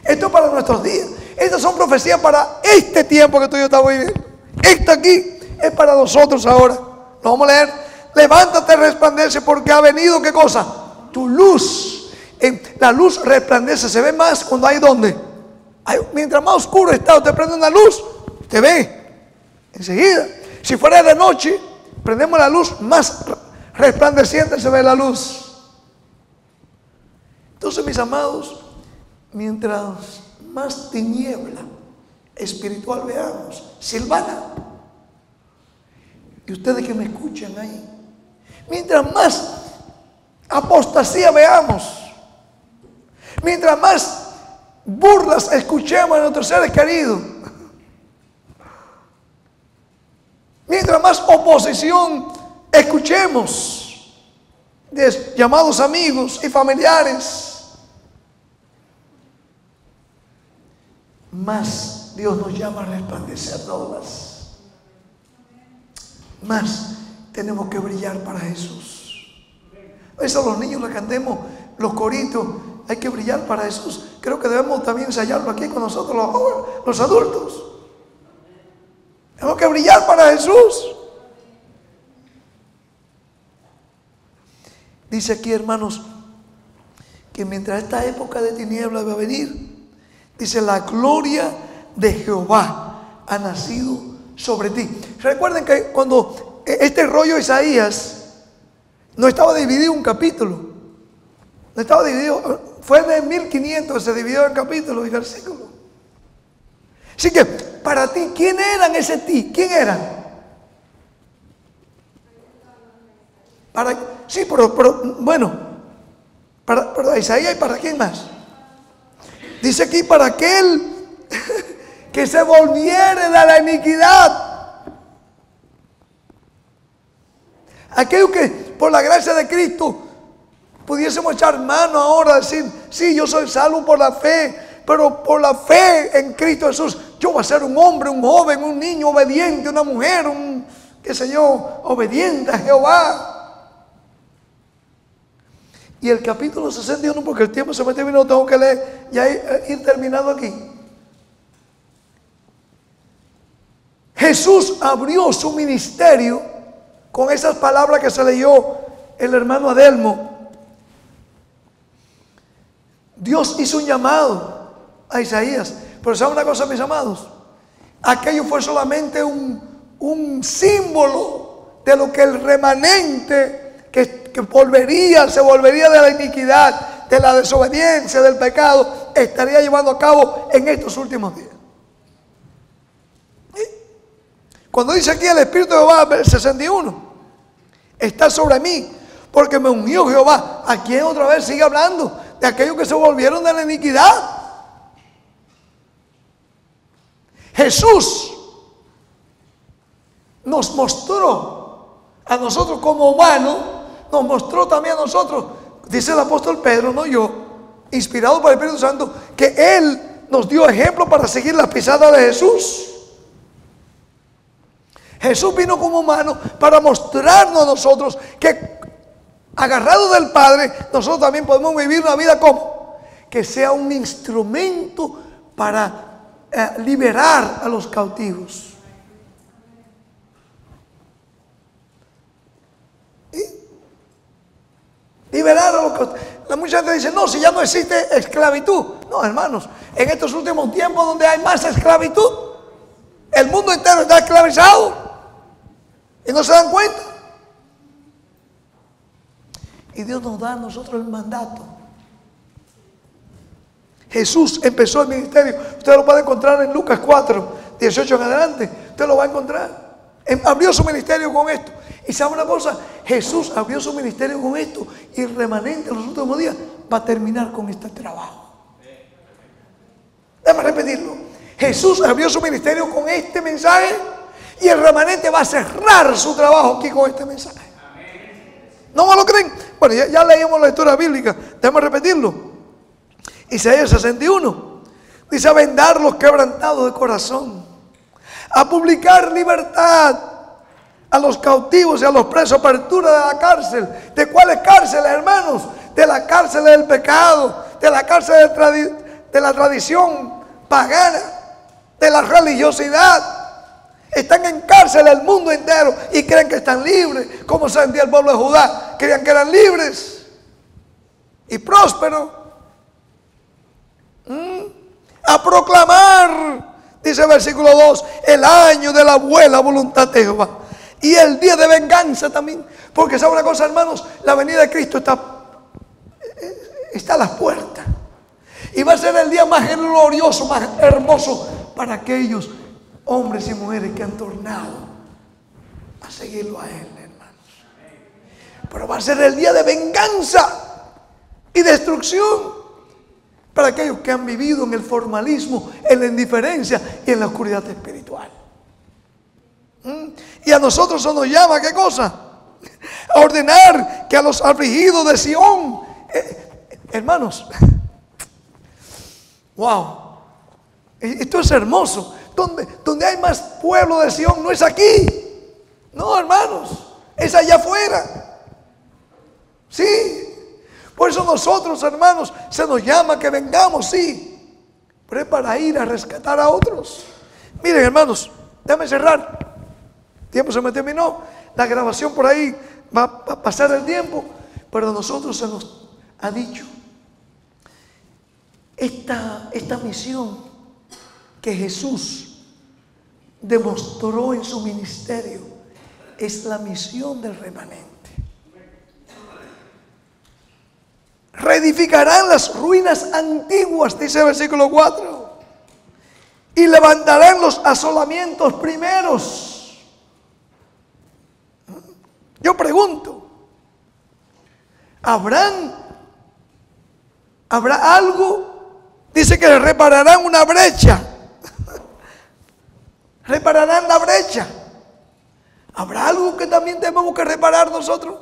Speaker 1: Esto es para nuestros días. Estas son profecías para este tiempo que tú y yo estamos viviendo. Esto aquí es para nosotros ahora. Lo vamos a leer. Levántate, resplandece, porque ha venido, ¿qué cosa? Tu luz. La luz resplandece. Se ve más cuando hay ¿dónde? Mientras más oscuro está, usted prende una luz, te ve enseguida. Si fuera de noche, prendemos la luz, más resplandeciente se ve la luz. Entonces, mis amados, mientras más tiniebla espiritual veamos, Silvana, y ustedes que me escuchan ahí, mientras más apostasía veamos, mientras más burlas escuchemos a nuestros seres queridos, mientras más oposición escuchemos de llamados amigos y familiares, más Dios nos llama a resplandecer todas. Más tenemos que brillar para Jesús. A veces a los niños les cantemos los coritos, hay que brillar para Jesús. Creo que debemos también ensayarlo aquí con nosotros los adultos. Tenemos que brillar para Jesús. Dice aquí, hermanos, que mientras esta época de tinieblas va a venir, dice, la gloria de Jehová ha nacido sobre ti. Recuerden que cuando este rollo de Isaías no estaba dividido en un capítulo, no estaba dividido, fue de 1500 que se dividió en capítulos y versículos. Así que, para ti, ¿quién eran ese ti? ¿Quién eran? Sí, pero bueno, para Isaías y para quién más. Dice aquí, para aquel que se volviere de la iniquidad. Aquello que por la gracia de Cristo pudiésemos echar mano ahora, decir, sí, yo soy salvo por la fe, pero por la fe en Cristo Jesús, yo voy a ser un hombre, un joven, un niño obediente, una mujer, qué sé yo, obediente a Jehová. Y el capítulo 61, porque el tiempo se me terminó, tengo que leer, ya ir terminando aquí. Jesús abrió su ministerio con esas palabras que se leyó el hermano Adelmo. Dios hizo un llamado a Isaías. Pero ¿saben una cosa, mis amados? Aquello fue solamente un símbolo de lo que el remanente que se volvería de la iniquidad, de la desobediencia, del pecado, estaría llevando a cabo en estos últimos días. Cuando dice aquí el Espíritu de Jehová, 61, está sobre mí, porque me ungió Jehová. Aquí otra vez sigue hablando de aquellos que se volvieron de la iniquidad. Jesús nos mostró a nosotros como humanos, nos mostró también a nosotros, dice el apóstol Pedro, no yo, inspirado por el Espíritu Santo, que Él nos dio ejemplo para seguir las pisadas de Jesús. Jesús vino como humano para mostrarnos a nosotros que, agarrados del Padre, nosotros también podemos vivir una vida como que sea un instrumento para liberar a los cautivos. Liberar a los cautivos. Mucha gente dice, no, si ya no existe esclavitud. No, hermanos, en estos últimos tiempos donde hay más esclavitud, el mundo entero está esclavizado y no se dan cuenta. Y Dios nos da a nosotros el mandato. Jesús empezó el ministerio. Usted lo puede encontrar en Lucas 4, 18 en adelante. Usted lo va a encontrar. Abrió su ministerio con esto. Y sabe una cosa, Jesús abrió su ministerio con esto, y el remanente en los últimos días va a terminar con este trabajo. Déjame repetirlo. Jesús abrió su ministerio con este mensaje, y el remanente va a cerrar su trabajo aquí con este mensaje. ¿No me lo creen? Bueno, ya leímos la lectura bíblica. Déjame repetirlo. Isaías 61 dice: a vendar los quebrantados de corazón, a publicar libertad a los cautivos y a los presos, apertura de la cárcel. ¿De cuáles cárceles, hermanos? De la cárcel del pecado, de la cárcel de la tradición pagana, de la religiosidad. Están en cárcel el mundo entero y creen que están libres. Como sentía el pueblo de Judá, creían que eran libres y prósperos. A proclamar, dice el versículo 2, el año de la buena voluntad de Jehová y el día de venganza también. Porque sabe una cosa, hermanos, la venida de Cristo está a las puertas, y va a ser el día más glorioso, más hermoso para aquellos hombres y mujeres que han tornado a seguirlo a Él, hermanos. Pero va a ser el día de venganza y destrucción para aquellos que han vivido en el formalismo, en la indiferencia y en la oscuridad espiritual. Y a nosotros se nos llama, ¿qué cosa? A ordenar que a los afligidos de Sión, hermanos, wow, esto es hermoso. Donde hay más pueblo de Sión no es aquí, no, hermanos, es allá afuera. Sí. Por eso nosotros, hermanos, se nos llama que vengamos, sí, pero es para ir a rescatar a otros. Miren, hermanos, déjame cerrar. El tiempo se me terminó. La grabación por ahí va a pasar el tiempo. Pero a nosotros se nos ha dicho esta misión que Jesús demostró en su ministerio es la misión del remanente. Reedificarán las ruinas antiguas, dice el versículo 4, y levantarán los asolamientos primeros. Yo pregunto, ¿habrá algo? Dice que repararán una brecha. Repararán la brecha. ¿Habrá algo que también tenemos que reparar nosotros?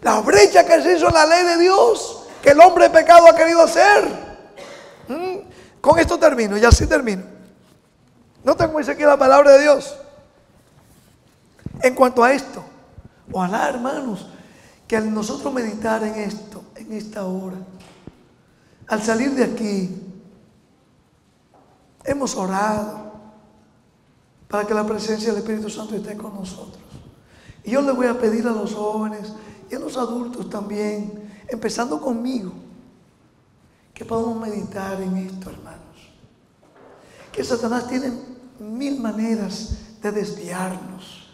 Speaker 1: La brecha que se hizo en la ley de Dios, que el hombre pecado ha querido hacer. Con esto termino, ya sí termino. Noten cómo dice aquí la palabra de Dios. En cuanto a esto, ojalá, hermanos, que al nosotros meditar en esto, en esta hora, al salir de aquí, hemos orado para que la presencia del Espíritu Santo esté con nosotros. Y yo le voy a pedir a los jóvenes y a los adultos también, empezando conmigo, que podamos meditar en esto, hermanos. Que Satanás tiene 1000 maneras de desviarnos,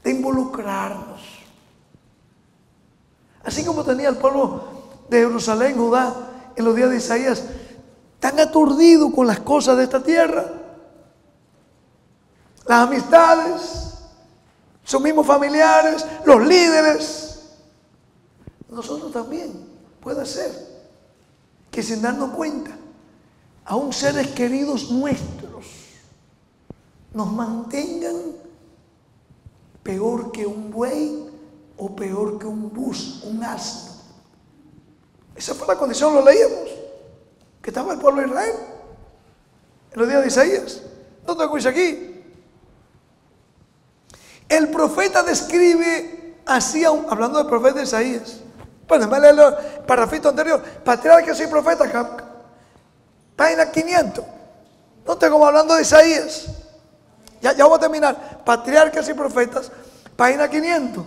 Speaker 1: de involucrarnos. Así como tenía el pueblo de Jerusalén, Judá, en los días de Isaías, tan aturdido con las cosas de esta tierra, las amistades, sus mismos familiares, los líderes. Nosotros también puede ser que sin darnos cuenta, aún seres queridos nuestros nos mantengan peor que un buey o peor que un bus, un asno. Esa fue la condición, lo leíamos, que estaba el pueblo de Israel en los días de Isaías. No tengo que dice aquí. El profeta describe así, hablando del profeta Isaías. Bueno, en vez de leer el parrafito anterior, patriarcas y profetas, página 500. No tengo hablando de Isaías. Ya voy a terminar. Patriarcas y profetas, página 500.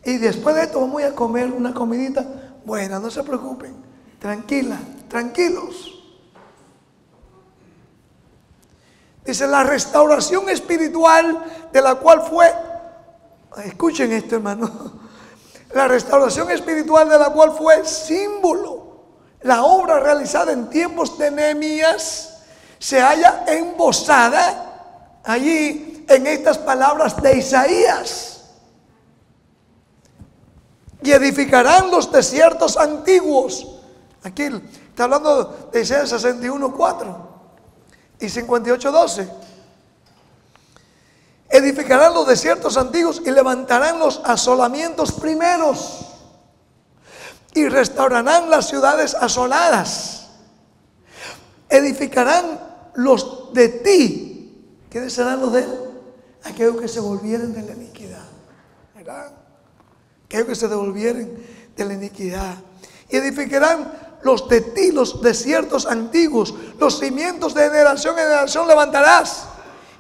Speaker 1: Y después de esto vamos a comer una comidita buena, no se preocupen. Tranquila, tranquilos. Dice, la restauración espiritual de la cual fue, escuchen esto, hermano, la restauración espiritual de la cual fue símbolo la obra realizada en tiempos de Nehemías, se halla embosada allí en estas palabras de Isaías. Y edificarán los desiertos antiguos. Aquí está hablando de Isaías 61:4 y 58:12. Edificarán los desiertos antiguos y levantarán los asolamientos primeros y restaurarán las ciudades asoladas. Edificarán los de ti. ¿Quiénes serán los de él? Aquellos que se volvieren de la iniquidad, ¿verdad? Aquellos que se devolvieren de la iniquidad. Y edificarán los de ti, los desiertos antiguos, los cimientos de generación en generación levantarás.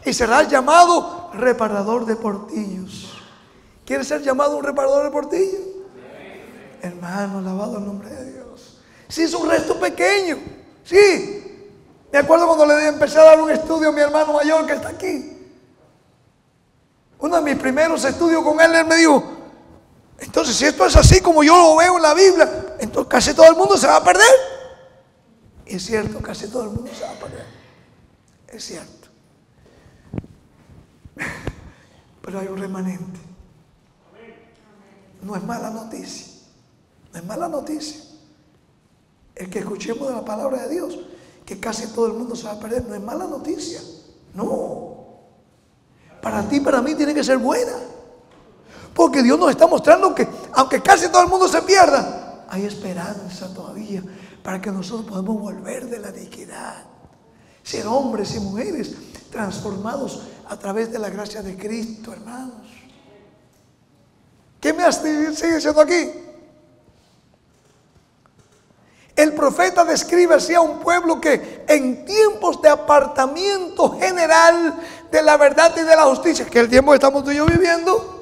Speaker 1: Y serás llamado reparador de portillos. ¿Quieres ser llamado un reparador de portillos? Sí. Hermano, alabado el nombre de Dios. Sí, es un resto pequeño. Sí. Me acuerdo cuando le empecé a dar un estudio a mi hermano mayor que está aquí. Uno de mis primeros estudios con él me dijo, entonces si esto es así como yo lo veo en la Biblia, entonces casi todo el mundo se va a perder. Y es cierto, casi todo el mundo se va a perder. Es cierto. Pero hay un remanente. No es mala noticia. No es mala noticia. El que escuchemos de la palabra de Dios, que casi todo el mundo se va a perder, no es mala noticia. No. Para ti, para mí tiene que ser buena. Porque Dios nos está mostrando que aunque casi todo el mundo se pierda, hay esperanza todavía para que nosotros podamos volver de la iniquidad. Ser hombres y mujeres transformados a través de la gracia de Cristo, hermanos. ¿Qué me sigue diciendo aquí? El profeta describe así a un pueblo que en tiempos de apartamiento general de la verdad y de la justicia, que es el tiempo que estamos tú y yo viviendo,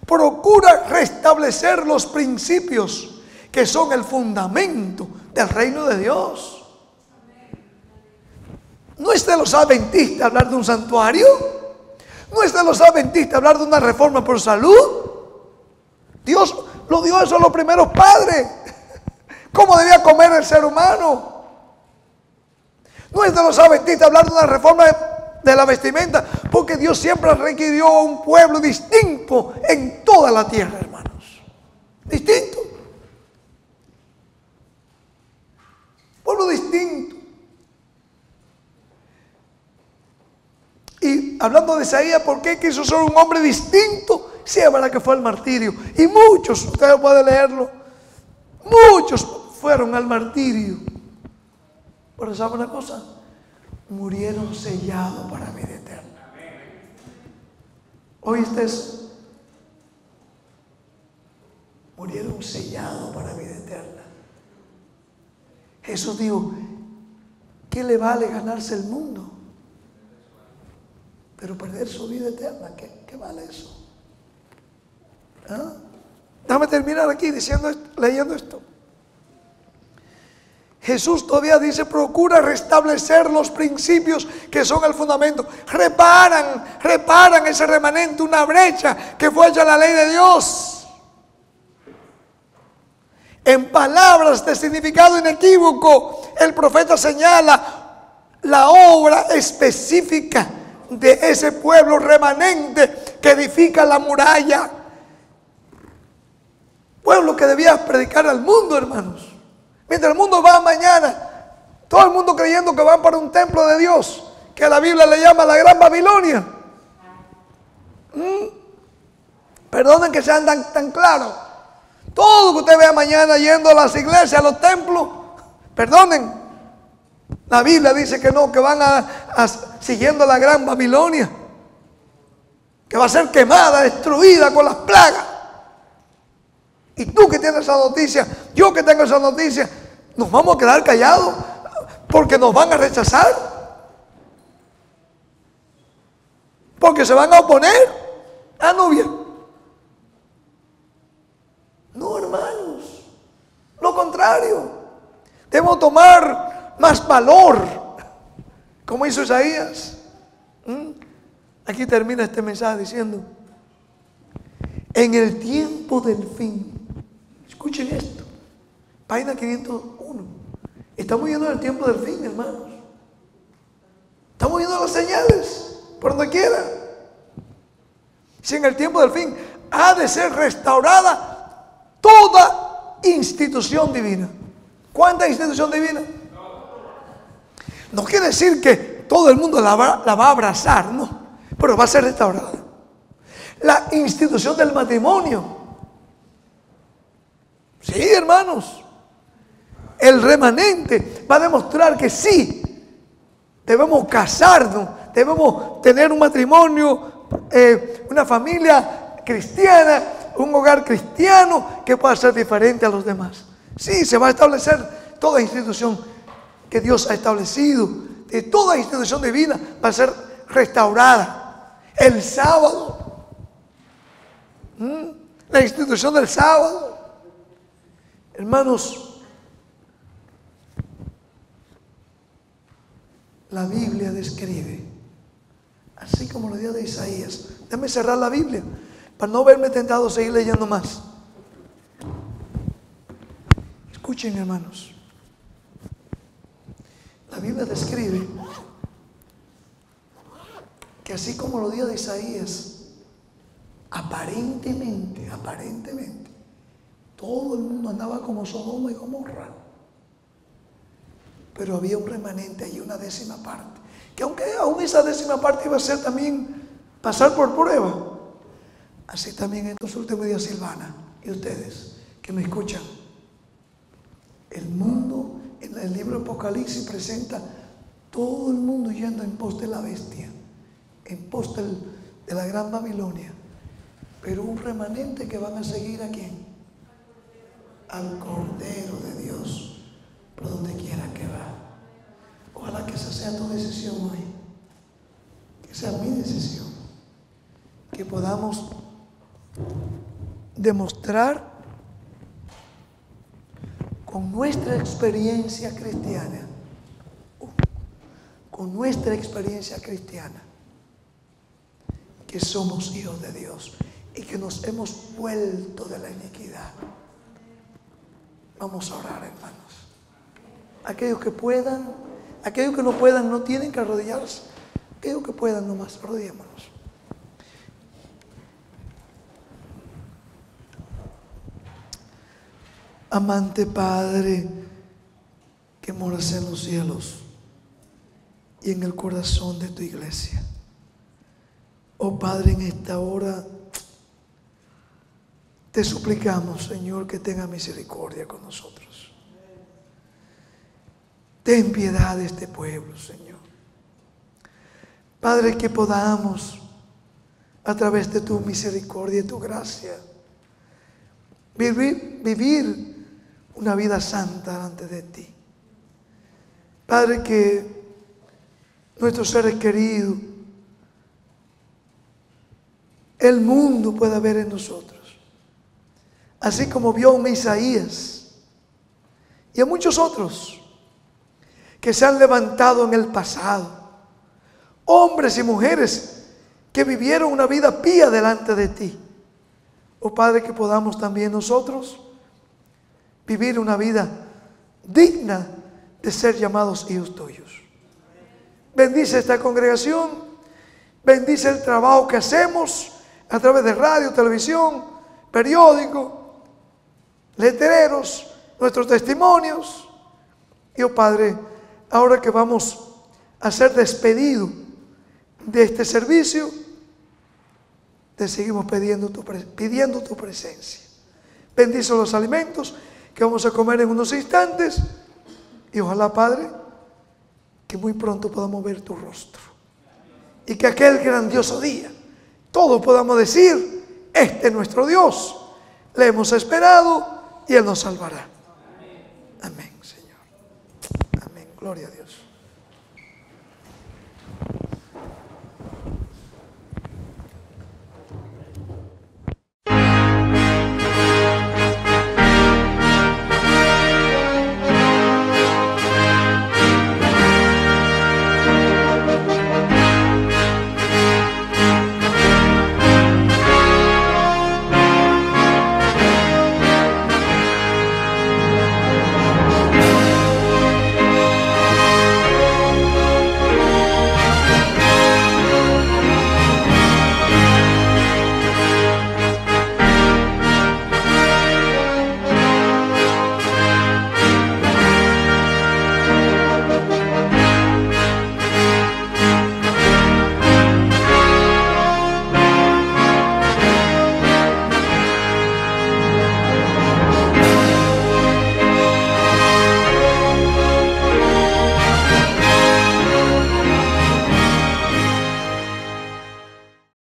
Speaker 1: procura restablecer los principios que son el fundamento del reino de Dios. No es de los adventistas hablar de un santuario. No es de los adventistas hablar de una reforma por salud. Dios lo dio eso a los primeros padres. ¿Cómo debía comer el ser humano? No es de los adventistas hablar de una reforma de la vestimenta, porque Dios siempre requirió un pueblo distinto en toda la tierra, hermanos. Distinto. Pueblo distinto. Y hablando de Isaías, ¿por qué quiso ser un hombre distinto? Sí, es verdad que fue al martirio. Y muchos, usted puede leerlo, muchos fueron al martirio. Pero ¿sabe una cosa? Murieron sellados para vida eterna. ¿Oíste eso? Murieron sellados para vida eterna. Jesús dijo, ¿qué le vale ganarse el mundo? Pero perder su vida eterna, ¿qué vale eso? ¿Ah? Déjame terminar aquí leyendo esto. Jesús todavía dice, procura restablecer los principios que son el fundamento. Reparan ese remanente, una brecha que fue hecha la ley de Dios. En palabras de significado inequívoco, el profeta señala la obra específica de ese pueblo remanente que edifica la muralla. Pueblo que debía predicar al mundo, hermanos. Mientras el mundo va mañana, todo el mundo creyendo que van para un templo de Dios, que la Biblia le llama la Gran Babilonia. Perdonen que sean tan claros. Todo que usted vea mañana yendo a las iglesias, a los templos, perdonen. La Biblia dice que no, que van siguiendo la Gran Babilonia, que va a ser quemada, destruida con las plagas. Y tú que tienes esa noticia, yo que tengo esa noticia, ¿nos vamos a quedar callados porque nos van a rechazar? ¿Porque se van a oponer? Ah, no, bien. No, hermanos. Lo contrario. Debemos tomar más valor, como hizo Isaías. Aquí termina este mensaje diciendo, en el tiempo del fin. Escuchen esto, página 501. Estamos viendo el tiempo del fin, hermanos. Estamos viendo las señales por donde quiera. Si en el tiempo del fin ha de ser restaurada toda institución divina. ¿Cuánta institución divina? No quiere decir que todo el mundo la va a abrazar, no, pero va a ser restaurada. La institución del matrimonio. Sí, hermanos, el remanente va a demostrar que sí, debemos casarnos, debemos tener un matrimonio, una familia cristiana, un hogar cristiano que pueda ser diferente a los demás. Sí, se va a establecer toda institución que Dios ha establecido, de toda institución divina va a ser restaurada. El sábado, la institución del sábado. Hermanos, la Biblia describe, así como los días de Isaías. Déjame cerrar la Biblia para no verme tentado a seguir leyendo más. Escuchen, hermanos, la Biblia describe que así como los días de Isaías, aparentemente, todo el mundo andaba como Sodoma y Gomorra. Pero había un remanente y una décima parte. Que aunque aún esa décima parte iba a ser también pasar por prueba. Así también en estos últimos días, Silvana y ustedes que me escuchan. El mundo en el libro de Apocalipsis presenta todo el mundo yendo en pos de la bestia, en pos de la Gran Babilonia. Pero un remanente que van a seguir ¿a quién? Al Cordero de Dios, por donde quiera que va. Ojalá que esa sea tu decisión hoy, que sea mi decisión, que podamos demostrar con nuestra experiencia cristiana, que somos hijos de Dios y que nos hemos vuelto de la iniquidad. Vamos a orar, hermanos. Aquellos que puedan, aquellos que no puedan, no tienen que arrodillarse. Aquellos que puedan, nomás arrodillémonos. Amante Padre, que moras en los cielos y en el corazón de tu iglesia. Oh Padre, en esta hora te suplicamos, Señor, que tenga misericordia con nosotros. Ten piedad de este pueblo, Señor. Padre, que podamos, a través de tu misericordia y tu gracia, vivir una vida santa delante de ti. Padre, que nuestros seres queridos, el mundo pueda ver en nosotros, así como vio a Isaías y a muchos otros que se han levantado en el pasado, hombres y mujeres que vivieron una vida pía delante de ti. Oh Padre, que podamos también nosotros vivir una vida digna de ser llamados hijos tuyos. Bendice esta congregación, bendice el trabajo que hacemos a través de radio, televisión, periódico, letreros, nuestros testimonios. Y oh Padre, ahora que vamos a ser despedidos de este servicio, te seguimos pidiendo tu presencia. Bendice los alimentos que vamos a comer en unos instantes. Y ojalá, Padre, que muy pronto podamos ver tu rostro. Y que aquel grandioso día todos podamos decir: este es nuestro Dios. Le hemos esperado y Él nos salvará. Amén, Señor. Amén. Gloria a Dios.